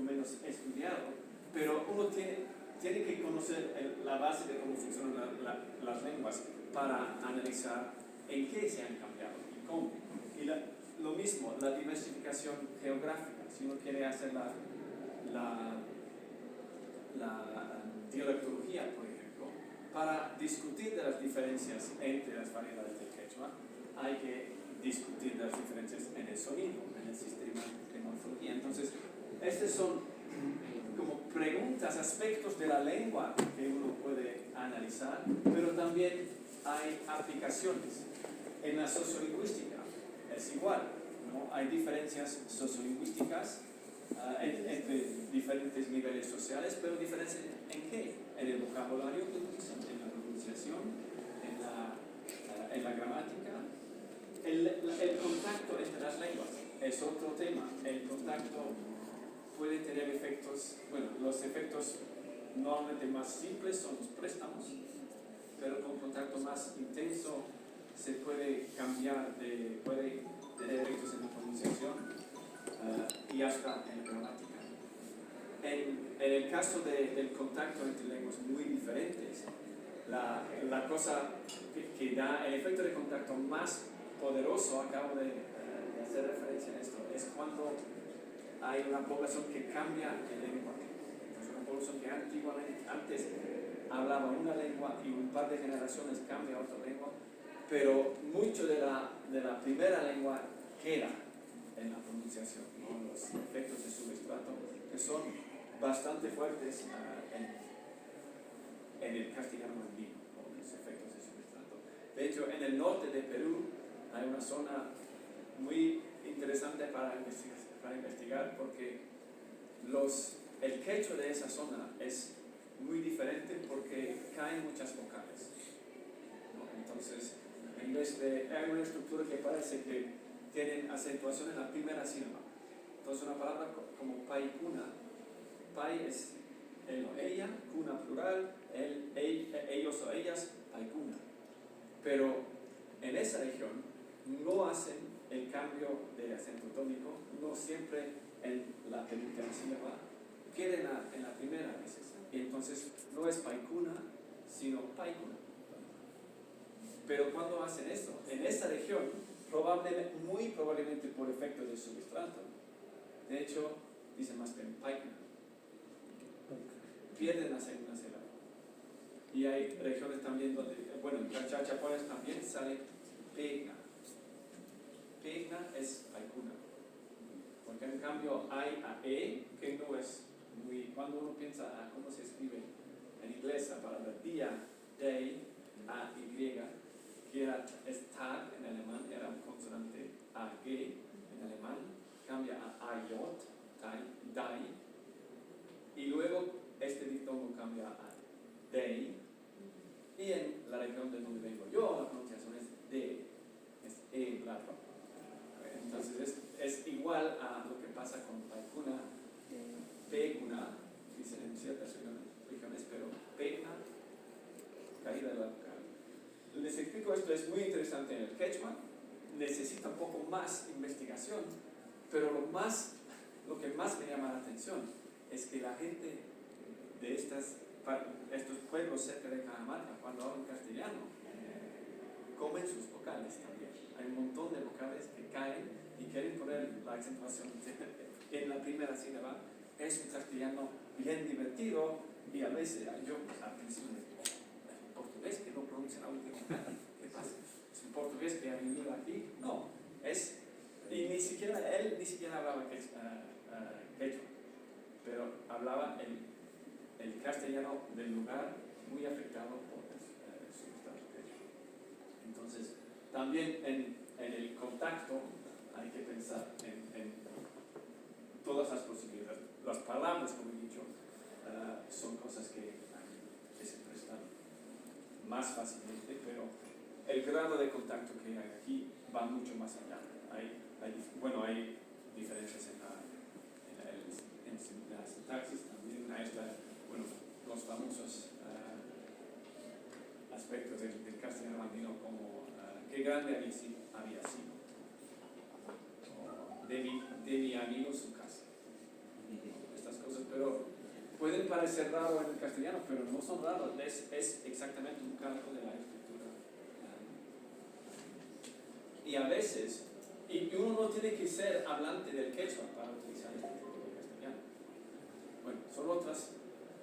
menos estudiado, pero uno tiene que conocer la base de cómo funcionan las lenguas para analizar en qué se han cambiado y cómo. Y lo mismo, la diversificación geográfica, si uno quiere hacer la dialectología, por ejemplo, para discutir de las diferencias entre las variedades del quechua, hay que discutir las diferencias en el sonido, en el sistema de morfología. Entonces, estas son como preguntas, aspectos de la lengua que uno puede analizar, pero también hay aplicaciones. En la sociolingüística es igual, ¿no? Hay diferencias sociolingüísticas entre diferentes niveles sociales, pero diferencias ¿en qué? En el vocabulario que utilizan, en la pronunciación, en la gramática. El contacto entre las lenguas es otro tema. El contacto puede tener efectos, bueno, los efectos normalmente más simples son los préstamos, pero con contacto más intenso se puede cambiar, puede tener efectos en la pronunciación y hasta en la gramática. En el caso del contacto entre lenguas muy diferentes, la cosa que da el efecto de contacto más poderoso, acabo de hacer referencia a esto, es cuando hay una población que cambia de lengua. Es una población que antes hablaba una lengua y un par de generaciones cambia a otra lengua, pero mucho de la primera lengua queda en la pronunciación, ¿no? Los efectos de subestrato que son bastante fuertes en el castellano andino, ¿no? Los efectos de subestrato. De hecho, en el norte de Perú hay una zona muy interesante para investigar porque el quechua de esa zona es muy diferente porque caen muchas vocales, ¿no? Entonces, en vez de hay una estructura que parece que tienen acentuación en la primera sílaba. Entonces, una palabra como paicuna, pai es él o ella, cuna plural, ellos o ellas, paicuna. Pero en esa región no hacen el cambio de acento tónico, no siempre en la penúltima sílaba, queda en la primera a veces. Y entonces no es paicuna, sino paicuna. Pero cuando hacen esto, en esa región, muy probablemente por efecto del subestrato, de hecho, dicen más bien paicuna. Pierden la segunda sílaba. Y hay regiones también donde, bueno, en Chachapoyas también sale pegna. Pegna es paicuna. Porque en cambio hay a e, que no es muy, cuando uno piensa a cómo se escribe en inglés la palabra día, day, a, y, que es tag en alemán, era un consonante ag en alemán, cambia a ayot, dai, y luego este diptongo cambia a day, y en la región de donde vengo yo, la pronunciación es de, es e largo. Entonces es igual a lo que pasa con paicuna, peguna, dicen en ciertas regiones, pero pegna, caída de la vocal. Les explico esto, es muy interesante en el quechua, necesita un poco más investigación, pero lo que más me llama la atención es que la gente de estos pueblos cerca de Cajamarca, cuando hablan castellano, comen sus vocales también. Hay un montón de vocales que caen y quieren poner la acentuación en la primera sílaba. Es un castellano bien divertido y a veces yo al principio es un portugués que no pronuncia la última vocal. ¿Qué pasa? ¿Es un portugués que ha vivido aquí? No, y él ni siquiera hablaba quechua, pero hablaba el castellano del lugar muy afectado por el subestrato quechua. Entonces, también en el contacto hay que pensar en todas las posibilidades. Las palabras, como he dicho, son cosas que se prestan más fácilmente, pero el grado de contacto que hay aquí va mucho más allá. Hay diferencias en la sintaxis también. Los famosos aspectos del castellano andino como qué grande había sido, o de mi amigo su casa. Estas cosas, pero pueden parecer raros en el castellano, pero no son raros, es exactamente un calco de la escritura. Y a veces, y uno no tiene que ser hablante del quechua para utilizar este tipo de castellano. Bueno, son otras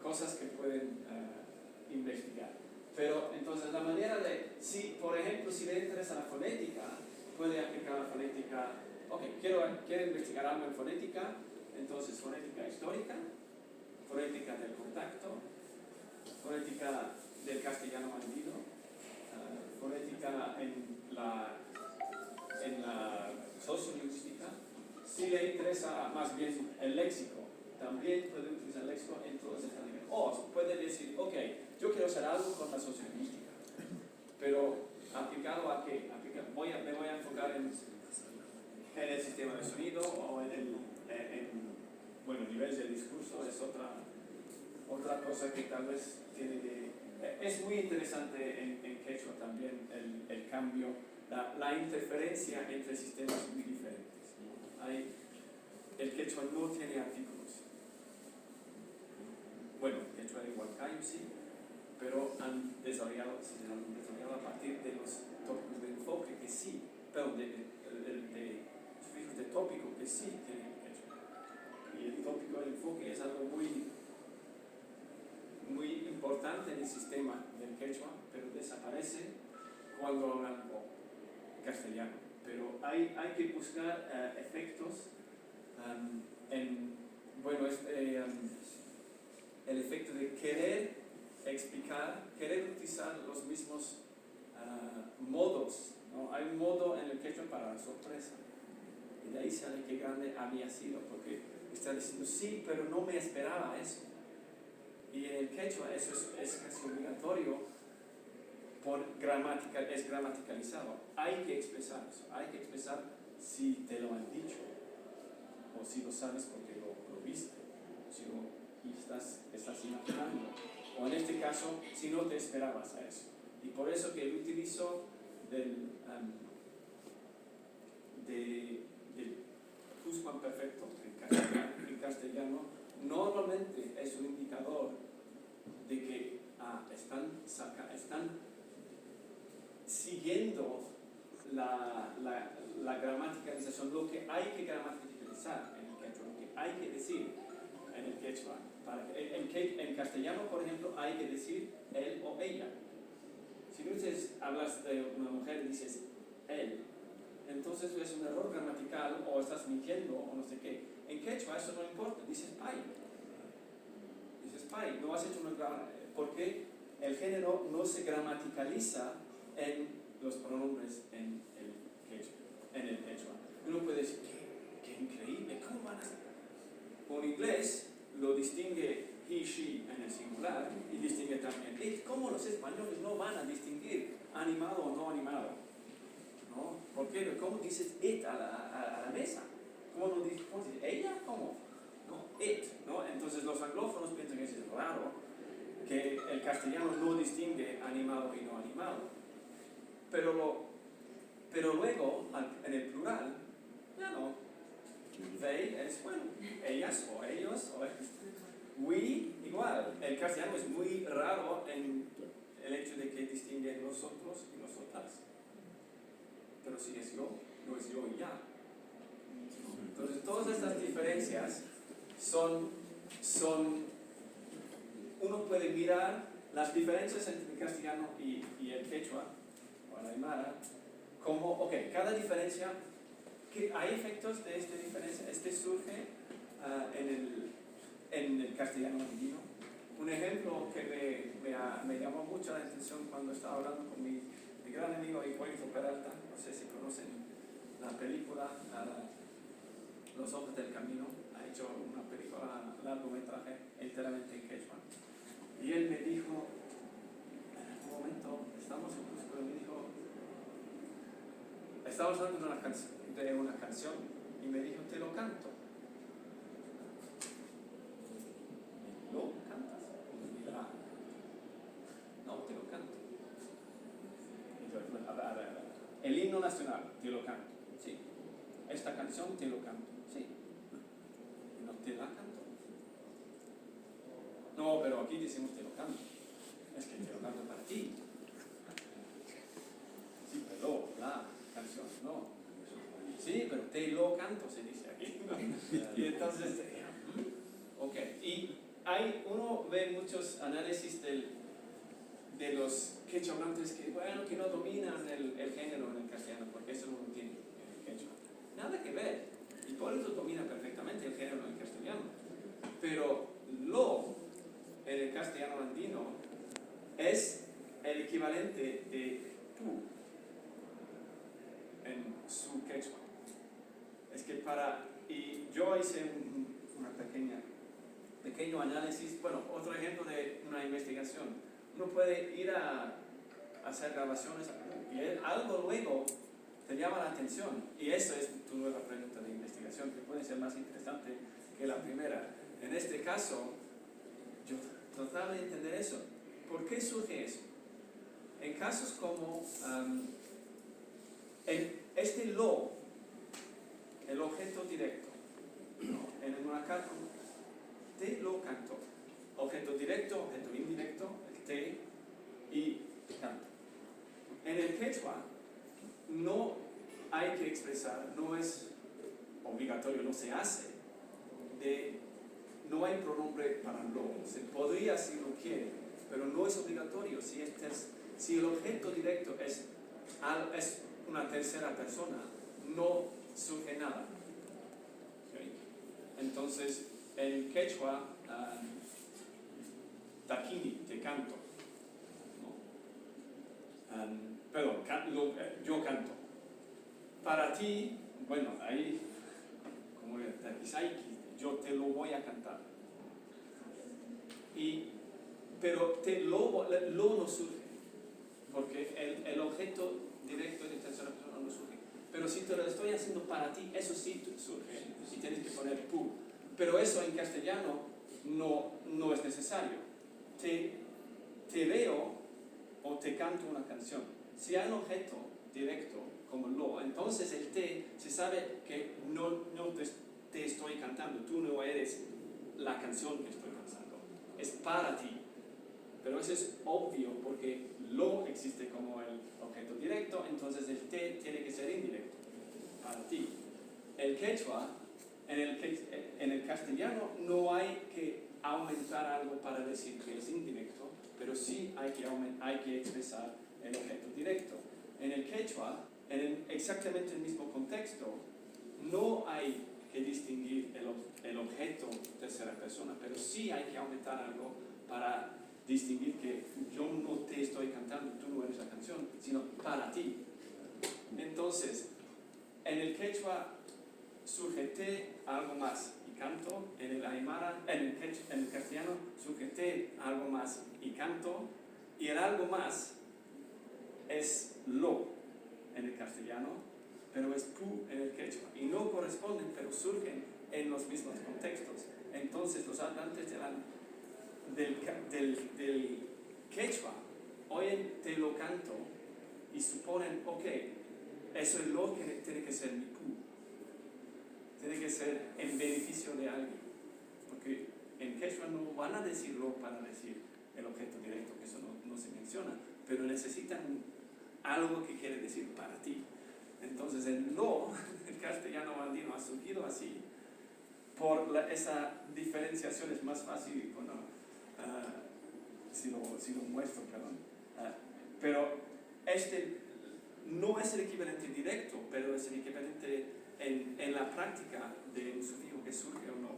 cosas que pueden investigar. Pero entonces la manera por ejemplo, si le interesa la fonética, puede aplicar fonética, ok, quiero investigar algo en fonética, entonces fonética histórica, fonética del contacto, fonética del castellano andino, fonética en la sociolingüística. Si le interesa más bien el léxico, también puede utilizar el léxico en todas estas niveles. O puede decir, ok, yo quiero hacer algo con la sociolingüística, pero aplicado a qué? Me voy a enfocar en el sistema de sonido o bueno, niveles del discurso es otra cosa que tal vez tiene que... Es muy interesante en quechua también el cambio, la interferencia entre sistemas muy diferentes. El quechua no tiene artículos. Bueno, el quechua de Huancayo sí, pero se han desarrollado a partir de los tópicos de enfoque que sí, perdón, de sufijos de tópico que sí tienen quechua. Y el tópico de enfoque es algo muy importante en el sistema del quechua, pero desaparece cuando hablan castellano. Pero hay que buscar efectos el efecto de querer explicar, querer utilizar los mismos modos, ¿no? Hay un modo en el quechua para la sorpresa, y de ahí sale qué grande había sido, porque está diciendo sí, pero no me esperaba eso. Y en el quechua eso es casi obligatorio, es gramaticalizado. Hay que expresar eso, hay que expresar si te lo han dicho, o si lo sabes porque lo viste, y estás imaginando, o en este caso, si no te esperabas a eso. Y por eso que el utilizo del pluscuamperfecto en castellano normalmente es un indicador de que están siguiendo la gramaticalización, lo que hay que gramaticalizar en el quechua, lo que hay que decir en el quechua. En castellano, por ejemplo, hay que decir él o ella. Si tú hablas de una mujer y dices él, entonces es un error gramatical o estás mintiendo o no sé qué. En quechua eso no importa, dices pai. No has hecho una gramática, porque el género no se gramaticaliza en los pronombres en el quechua. Uno puede decir, qué increíble, ¿cómo van a hacer? Con inglés lo distingue he, she en el singular y distingue también it. ¿Cómo los españoles no van a distinguir animado o no animado? ¿No? ¿Por qué? ¿Cómo dices it a la mesa? ¿Cómo no dices ella? ¿Cómo? No, it, ¿no? Entonces los anglófonos piensan que es raro, que el castellano no distingue animado y no animado. Pero luego, en el plural, ya no. They es bueno, ellas o ellos o we igual. El castellano es muy raro en el hecho de que distingue nosotros y nosotras. Pero si es yo, no es yo y ya. Entonces todas estas diferencias son uno puede mirar las diferencias entre el castellano y el quechua o el aymara como, ok, cada diferencia, que hay efectos de esta diferencia. Surge en el castellano andino. Un ejemplo que me llamó mucho la atención cuando estaba hablando con mi gran amigo Hipólito Peralta, no sé si conocen la película Los ojos del camino, ha hecho una película largometraje enteramente en quechua. Y él me dijo, en un momento, estábamos hablando de una canción y me dijo, te lo canto. ¿Lo cantas? No, te lo canto. El himno nacional, te lo canto. Sí. Esta canción, te lo canto. Sí. ¿No te la canto? No, pero aquí decimos te lo canto. Es que te lo canto para ti. Sí, pero la canción, no. Sí, pero te lo canto, se dice aquí, ¿no? Y entonces, ok. Y uno ve muchos análisis de los quechua hablantes que no dominan el género en el castellano, porque eso no lo tiene el quechua. su quechua. Es que y yo hice una pequeño análisis, bueno, otro ejemplo de una investigación. Uno puede ir a hacer grabaciones y algo luego te llama la atención. Y eso es tu nueva pregunta de investigación, que puede ser más interesante que la primera. En este caso, yo trataba de entender eso. ¿Por qué surge eso? En casos como este lo, el objeto directo, ¿no? En una carta, te lo canto. Objeto directo, objeto indirecto, el te y canto. En el quechua no hay que expresar, no es obligatorio, no se hace, no hay pronombre para lo. Se podría si lo quiere, pero no es obligatorio. Si el objeto directo es una tercera persona, no surge nada. ¿Okay? Entonces, en quechua, taquini, te canto. ¿No? Perdón, yo canto. Para ti, bueno, ahí, como el taquisaiki, yo te lo voy a cantar. Pero lo no surge, porque el objeto directo de tercera persona no surge. Pero si te lo estoy haciendo para ti, eso sí surge, y tienes que poner tú. Pero eso en castellano no es necesario. Te leo o te canto una canción. Si hay un objeto directo como lo, entonces el te se sabe que no te estoy cantando, tú no eres la canción que estoy cantando, es para ti. Pero eso es obvio porque lo existe como el objeto directo, entonces el te tiene que ser indirecto, para ti. El quechua, en el castellano no hay que aumentar algo para decir que es indirecto, pero sí hay que expresar el objeto directo. En el quechua, exactamente el mismo contexto, no hay que distinguir el objeto tercera persona, pero sí hay que aumentar algo para distinguir que yo no te estoy cantando, tú no eres la canción, sino para ti. Entonces, en el quechua surge te algo más y canto, en el aymara, en el castellano surge te algo más y canto, y el algo más es lo en el castellano, pero es pu en el quechua, y no corresponden, pero surgen en los mismos contextos. Entonces los hablantes del quechua oyen te lo canto y suponen, ok, eso es lo que tiene que ser mi pu, tiene que ser en beneficio de alguien, porque en quechua no van a decirlo para decir el objeto directo, que eso no se menciona, pero necesitan algo que quiere decir para ti. Entonces el lo, el castellano andino ha surgido así, por esa diferenciación es más fácil cuando, si lo muestro, perdón. Pero este no es el equivalente directo, pero es el equivalente en la práctica de un sufijo que surge o no,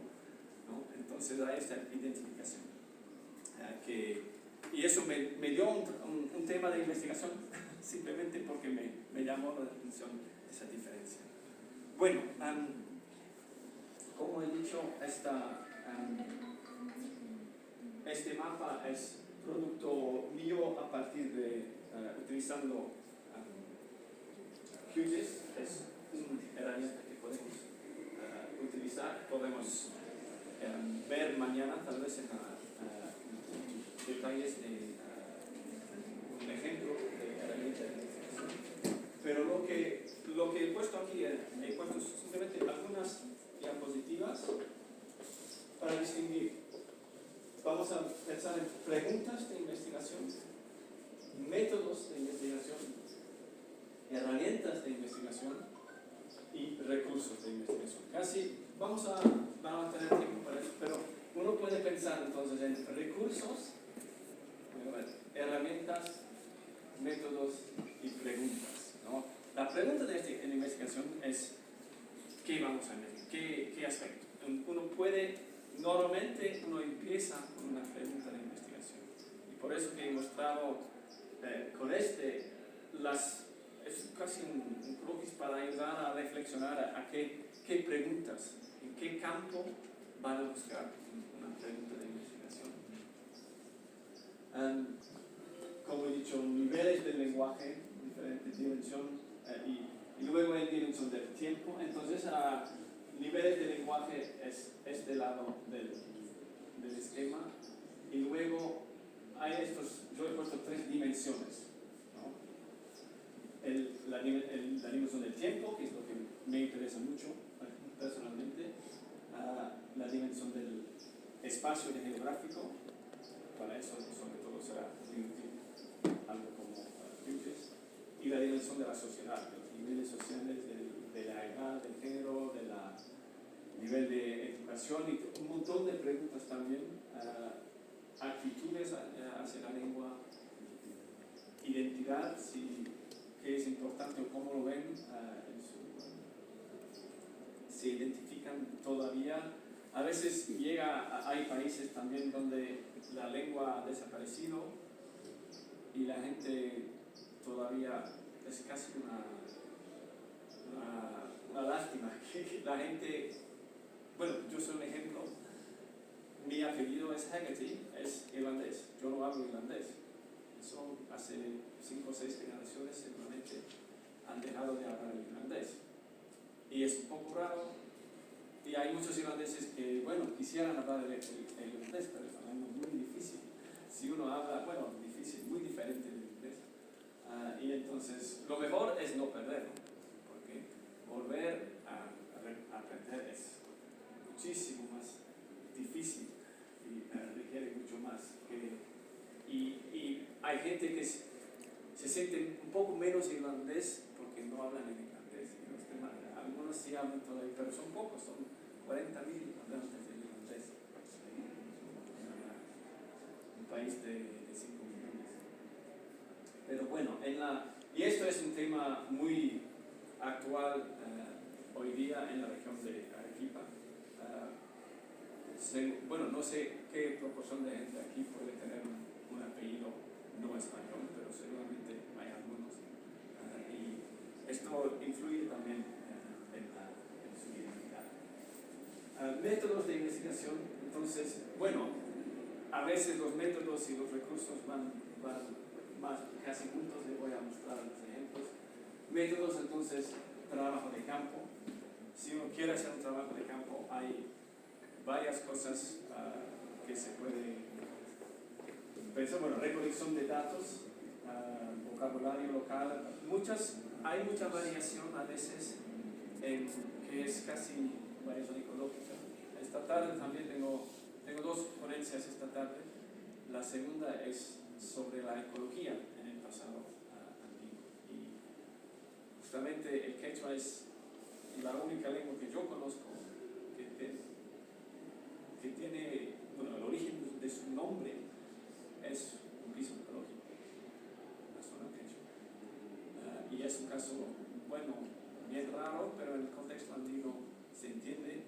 ¿no? Entonces hay esta identificación. Y eso me dio un tema de investigación simplemente porque me llamó la atención esa diferencia. Bueno, como he dicho, este mapa es producto mío a partir de utilizando QGIS, es una herramienta que podemos utilizar, podemos ver mañana tal vez en detalles de un ejemplo de herramienta de investigación. Pero lo que he puesto aquí, he puesto simplemente algunas diapositivas para distinguir. Vamos a pensar en preguntas de investigación, métodos de investigación, herramientas de investigación y recursos de investigación. Casi vamos a tener tiempo para eso, pero uno puede pensar entonces en recursos, herramientas, métodos y preguntas, ¿no? La pregunta de la investigación es ¿qué vamos a investigar? ¿Qué aspecto? Normalmente uno empieza con una pregunta de investigación. Y por eso que he mostrado con es casi un croquis para ayudar a reflexionar a qué preguntas, en qué campo van a buscar una pregunta de investigación. Como he dicho, niveles del lenguaje, diferentes dimensiones, y luego en dimensión del tiempo. Entonces, niveles de lenguaje es este lado del esquema, y luego hay yo he puesto 3 dimensiones, ¿no? La dimensión del tiempo, que es lo que me interesa mucho personalmente, la dimensión del espacio geográfico, para eso sobre todo será algo como Hughes, y la dimensión de la sociedad, de los niveles sociales, de la edad, del género, del nivel de educación, y un montón de preguntas también, actitudes hacia la lengua, identidad, qué es importante o cómo lo ven, se identifican todavía. A veces hay países también donde la lengua ha desaparecido y la gente todavía es casi una lástima que la gente, bueno, yo soy un ejemplo, mi apellido es Haggerty, es irlandés, yo no hablo irlandés. Eso hace 5 o 6 generaciones seguramente han dejado de hablar irlandés. Y es un poco raro, y hay muchos irlandeses que, bueno, quisieran hablar el irlandés, pero es algo muy difícil. Si uno habla, bueno, difícil, muy diferente del inglés. Y entonces, lo mejor es no perderlo, porque volver a aprender es muchísimo más difícil y requiere mucho más. Y hay gente que se siente un poco menos irlandés porque no hablan en irlandés. Algunos sí hablan todavía, pero son pocos, son 40.000 hablantes de irlandés. Un país de 5 millones. Pero bueno, y esto es un tema muy actual hoy día en la región de Arequipa. Bueno, no sé qué proporción de gente aquí puede tener un apellido no español, pero seguramente hay algunos. Y esto influye también en su identidad. Métodos de investigación. Entonces, bueno, a veces los métodos y los recursos van más casi juntos. Les voy a mostrar los ejemplos. Métodos, entonces, trabajo de campo. Si uno quiere hacer un trabajo de campo, hay varias cosas que se puede pensar. Bueno, recolección de datos, vocabulario local, hay mucha variación a veces que es casi variación ecológica. Esta tarde también tengo 2 ponencias esta tarde. La segunda es sobre la ecología en el pasado antiguo, y justamente el quechua es la única lengua que yo conozco que tiene, bueno, el origen de su nombre es un piso ecológico, la zona quechua. Y es un caso, bueno, bien raro, pero en el contexto andino se entiende.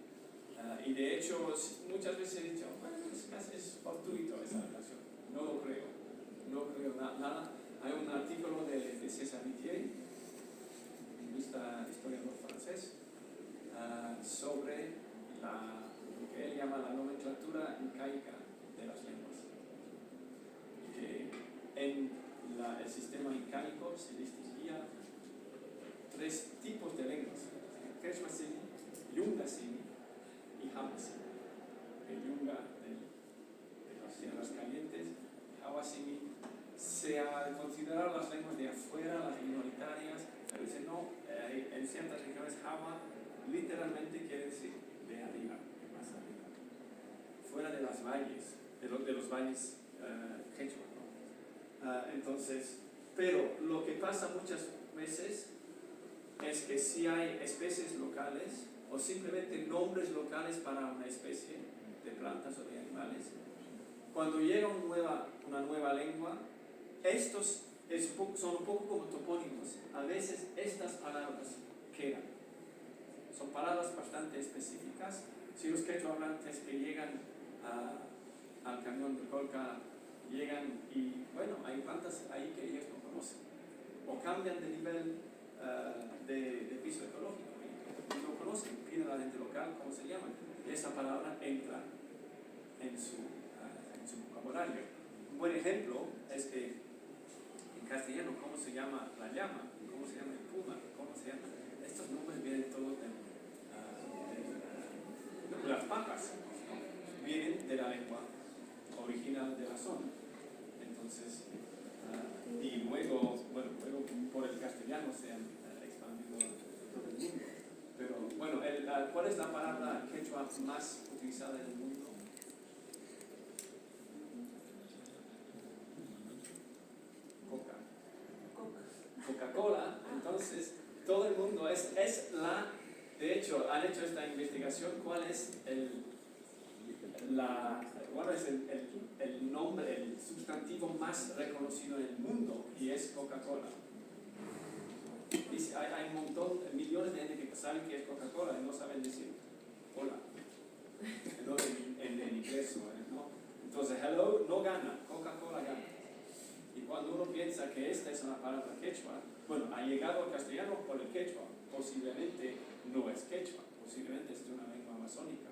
Y de hecho, muchas veces he dicho, bueno, es fortuito esa relación. No lo creo nada. Hay un artículo de César Vitier, lingüista historiador francés, sobre lo que él llama la nomenclatura incaica de las lenguas. Y que en el sistema incaico se distinguía 3 tipos de lenguas: quechua simi, yunga simi y jama simi. El yunga de las tierras calientes, jama simi se consideraron las lenguas de afuera, las minoritarias, pero dice no, en ciertas regiones jama literalmente quiere decir de arriba, de más arriba, fuera de las valles, de los valles quechua, ¿no? Entonces, pero lo que pasa muchas veces es que si hay especies locales o simplemente nombres locales para una especie de plantas o de animales, cuando llega una nueva lengua, estos son un poco como topónimos. A veces estas palabras quedan. Son palabras bastante específicas. Si los quechohablantes que llegan al cañón de Colca llegan y, bueno, hay plantas ahí que ellos no conocen. O cambian de nivel de piso ecológico. Y no conocen, piden a la gente local cómo se llama. Y esa palabra entra en su vocabulario. Un buen ejemplo es que en castellano, ¿cómo se llama la llama? ¿Cómo se llama el puma? ¿Cómo se llama? Estos nombres vienen todos de las papas, ¿no? Vienen de la lengua original de la zona. Entonces, y luego por el castellano se han expandido a todo el mundo. Pero bueno, ¿cuál es la palabra quechua más utilizada en el mundo? Coca-Cola. Entonces, todo el mundo es la... De hecho, han hecho esta investigación. ¿Cuál es el nombre, el sustantivo más reconocido en el mundo? Y es Coca-Cola. Hay un montón, millones de gente que saben que es Coca-Cola y no saben decir hola. No en inglés, ¿no? Entonces, hello no gana, Coca-Cola gana. Y cuando uno piensa que esta es una palabra quechua, bueno, ha llegado al castellano por el quechua, posiblemente no es quechua, posiblemente es de una lengua amazónica,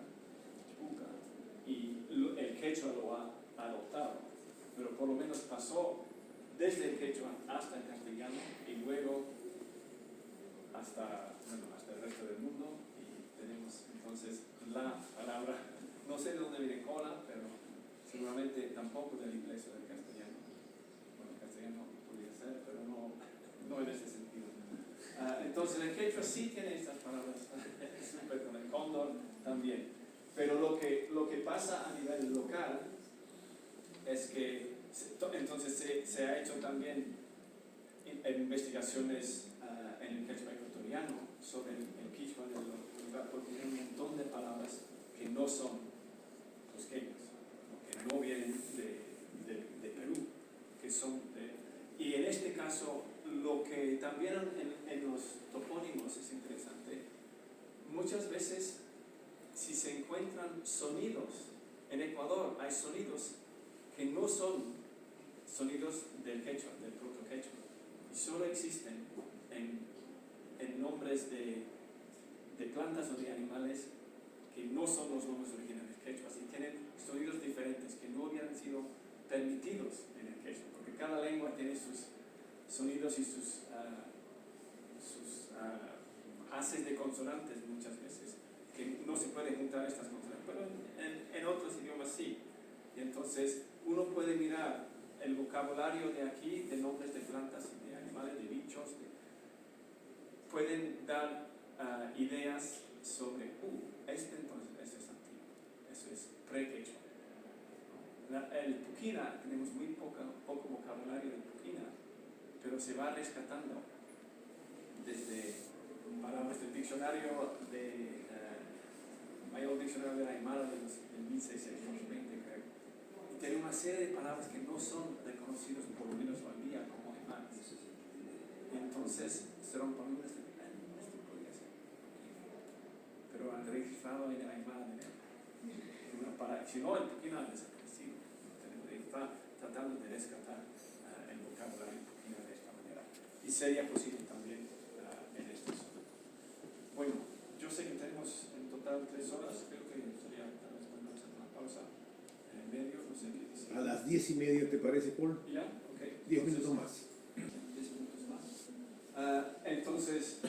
chuca, y el quechua lo ha adoptado, pero por lo menos pasó desde el quechua hasta el castellano y luego hasta el resto del mundo, y tenemos entonces la palabra, no sé de dónde viene cola, pero seguramente tampoco del inglés o del castellano. Bueno, el castellano podría ser, pero no en ese sentido. Entonces el quechua sí tiene estas palabras, súper con el cóndor también. Pero lo que pasa a nivel local es que entonces se ha hecho también investigaciones en el quechua ecuatoriano sobre el quechua del lugar, porque hay un montón de palabras que no son cusqueñas, que no vienen de Perú, que son y en este caso lo que también en los topónimos es interesante, muchas veces si se encuentran sonidos, en Ecuador hay sonidos que no son sonidos del quechua, del proto-quechua, y solo existen en nombres de plantas o de animales que no son los nombres originales quechuas y tienen sonidos diferentes que no habían sido permitidos en el quechua, porque cada lengua tiene sus sonidos y sus haces de consonantes muchas veces, que no se pueden juntar estas consonantes, pero en otros idiomas sí. Y entonces uno puede mirar el vocabulario de aquí, de nombres de plantas y de animales, de bichos, pueden dar ideas sobre, entonces, eso es antiguo, eso es pre-quechua. El puquina, tenemos muy poco vocabulario del puquina, pero se va rescatando desde palabras del diccionario mayor diccionario de la Aymara del 1620, creo. Y tiene una serie de palabras que no son reconocidas por lo menos hoy día como aymaras. Y entonces se rompen unas esto podría ser. Pero han registrado en el Aymara de si no, el puquina ha desaparecido. Está tratando de rescatar el vocabulario puquina de esta manera. Y sería posible también en esta zona. Bueno, yo sé que tenemos en total 3 horas, creo que sería tal vez bueno hacer una pausa en el medio, no sé qué decir. A las 10:30, ¿te parece, Paul? ¿Ya? Ok. 10 minutos más. 10 minutos más. Entonces,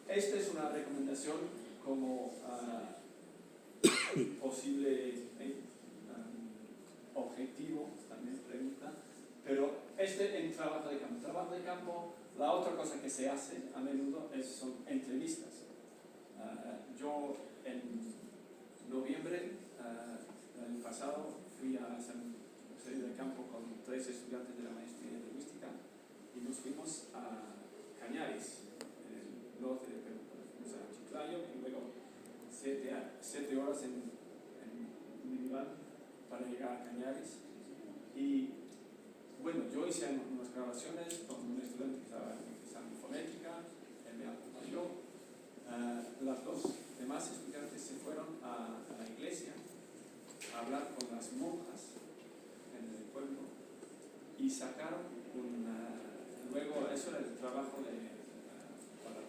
esta es una recomendación como posible objetivo, también pregunta, pero en trabajo de campo. Trabajo de campo, la otra cosa que se hace a menudo son entrevistas. Yo en noviembre del pasado fui a hacer un serie de campo con 3 estudiantes de la maestría de lingüística y nos fuimos a Cañaris, en el norte de Perú. Fuimos a Chiclayo y luego 7 horas en minivan para llegar a Cañaris. Y bueno, yo hice unas grabaciones con un estudiante que estaba empezando fonética, él me acompañó. Las 2 demás estudiantes se fueron a la iglesia a hablar con las monjas en el pueblo y sacaron luego eso era el trabajo para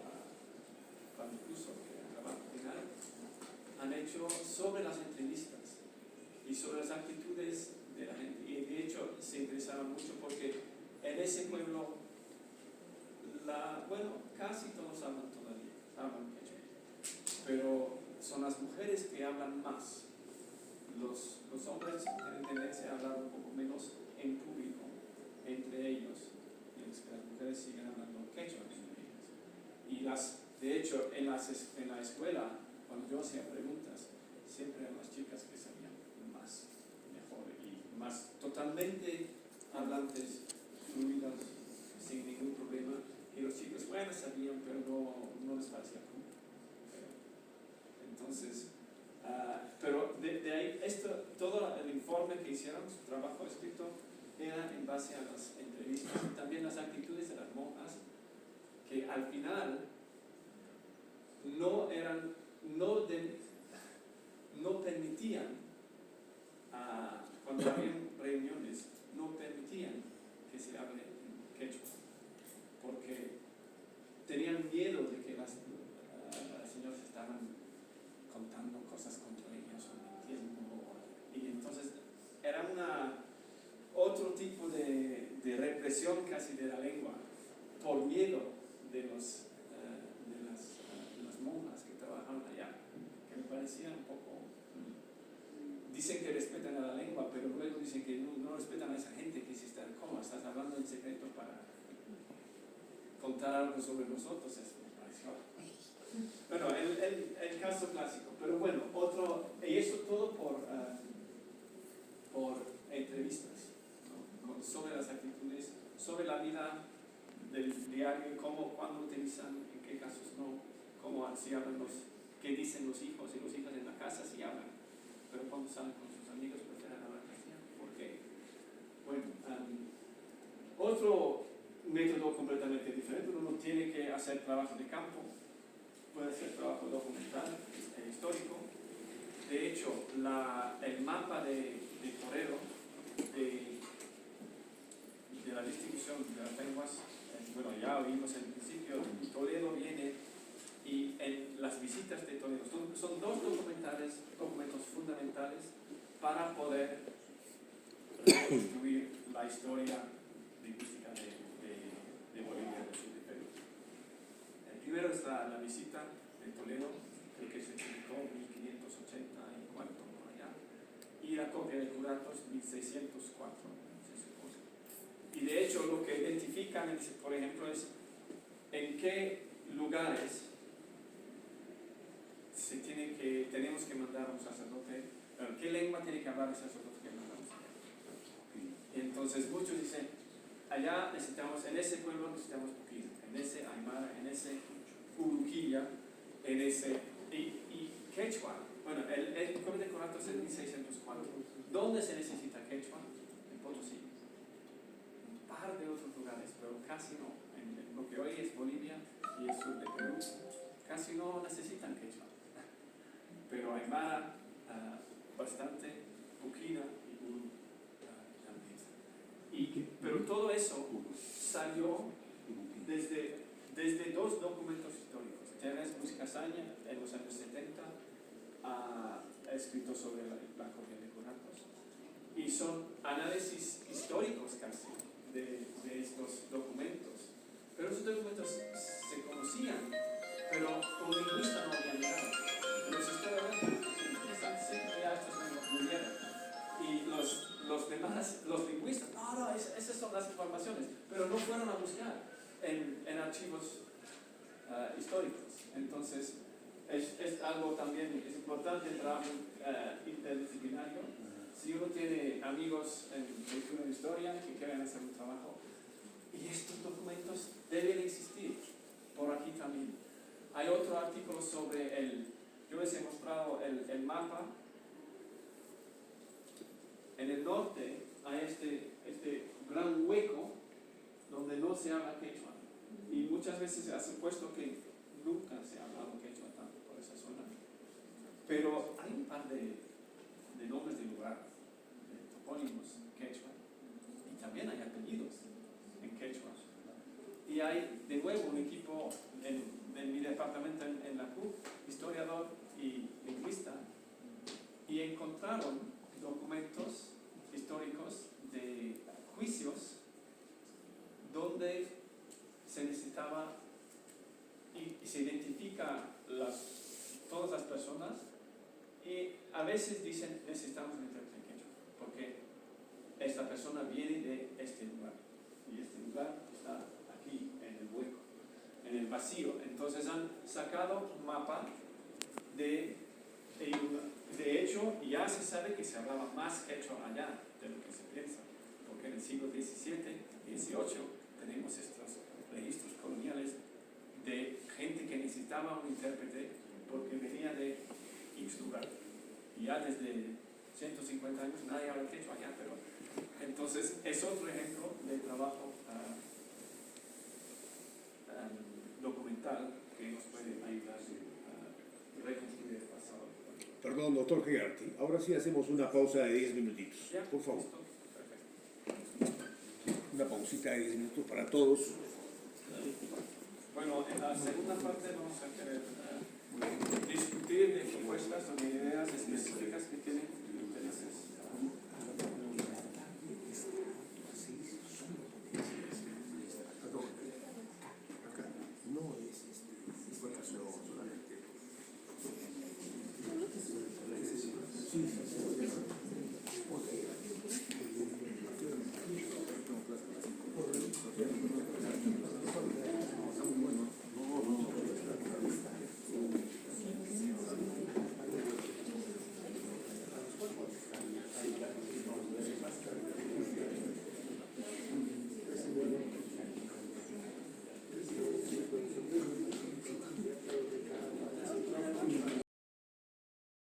sobre las entrevistas y sobre las actitudes de la gente. Y de hecho se interesaban mucho porque en ese pueblo, casi todos hablan todavía, hablan quechua, pero son las mujeres que hablan más. Los hombres tienen tendencia a hablar un poco menos en público, entre ellos, mientras que las mujeres siguen hablando quechua entre ellas. Y de hecho, en la escuela, cuando yo hacía preguntas, siempre eran las chicas que sabían más, mejor y más totalmente hablantes, fluidas, sin ningún problema. Y los chicos, sabían, pero no les parecía cool. Entonces, pero de ahí, todo el informe que hicieron, su trabajo escrito, era en base a las entrevistas y también las actitudes de las monjas, que al final no permitían, cuando habían reuniones, no permitían que se hable en quechua, porque tenían miedo de que las señoras estaban contando cosas contra ellos o mintiendo, y entonces era otro tipo de represión casi de la lengua, por miedo de las monjas que trabajaban allá, que me parecía un poco... Dicen que respetan a la lengua, pero luego dicen que no respetan a esa gente que si estás hablando en secreto para contar algo sobre nosotros. Eso me pareció. Bueno, el caso clásico, pero bueno, y eso todo por entrevistas, ¿no? Sobre las actitudes, sobre la vida del diario, cuándo utilizan, en qué casos no, si hablan qué dicen los hijos y los hijas en la casa, si hablan, pero cuando salen con sus amigos prefieren hablar castellano. ¿Por qué? Bueno, otro método completamente diferente. Uno tiene que hacer trabajo de campo, puede ser trabajo documental, histórico. De hecho, el mapa de Toledo, de la distribución de las lenguas, ya oímos en el principio, Toledo viene, y en las visitas de Toledo son dos documentos fundamentales para poder reconstruir la historia lingüística de Bolivia del sur de Perú. El primero es la visita de Toledo, creo que se publicó en 1580 y cuarto por allá, y la copia de Curatos 1604, se supone. Y de hecho lo que identifican, por ejemplo, es en qué lugares tenemos que mandar a un sacerdote, qué lengua tiene que hablar el sacerdote que mandamos. Y entonces muchos dicen, allá en ese pueblo necesitamos Puquina, en ese Aymara, en ese Uruquilla, en ese... Y quechua, el código de Curatos es 1604. ¿Dónde se necesita quechua? En Potosí. Un par de otros lugares, pero casi no. En lo que hoy es Bolivia y el sur de Perú, casi no necesitan quechua. Pero Aymara, bastante, Puquina y Uru también. Pero todo eso salió desde dos documentos históricos. Terence Buscasaña, en los años 70, ha escrito sobre la copia de Curatos. Y son análisis históricos casi de estos documentos. Pero esos documentos se conocían, pero como lingüista no habían llegado. Los historiadores siempre ya estos me lo incluyeron. Y los demás, los lingüistas, esas son las informaciones, pero no fueron a buscar en archivos históricos. Entonces, es algo también, es importante el trabajo interdisciplinario. Si uno tiene amigos en lectura de historia que quieren hacer un trabajo, y estos documentos deben existir por aquí también. Hay otro artículo sobre yo les he mostrado el mapa. En el norte hay este gran hueco donde no se habla quechua. Y muchas veces se ha supuesto que nunca se ha hablado quechua tanto por esa zona. Pero hay un par de nombres de lugar, de topónimos quechua, y también hay apellidos en quechua. Y hay de nuevo un equipo en mi departamento en la CUP, historiador y lingüista, personas y a veces dicen necesitamos un intérprete quechua porque esta persona viene de este lugar y este lugar está aquí en el hueco, en el vacío. Entonces han sacado un mapa de hecho ya se sabe que se hablaba más quechua allá de lo que se piensa, porque en el siglo XVII, XVIII tenemos estos registros coloniales de gente que necesitaba un intérprete porque venía de X lugar. Y ya desde 150 años nadie habla quechua allá, pero entonces es otro ejemplo de trabajo documental que nos puede ayudar a reconstruir el pasado. Perdón, doctor Hegarty. Ahora sí hacemos una pausa de 10 minutitos. ¿Ya? Por favor. ¿Listo? Perfecto. Una pausita de 10 minutos para todos. Bueno, en la segunda parte vamos a querer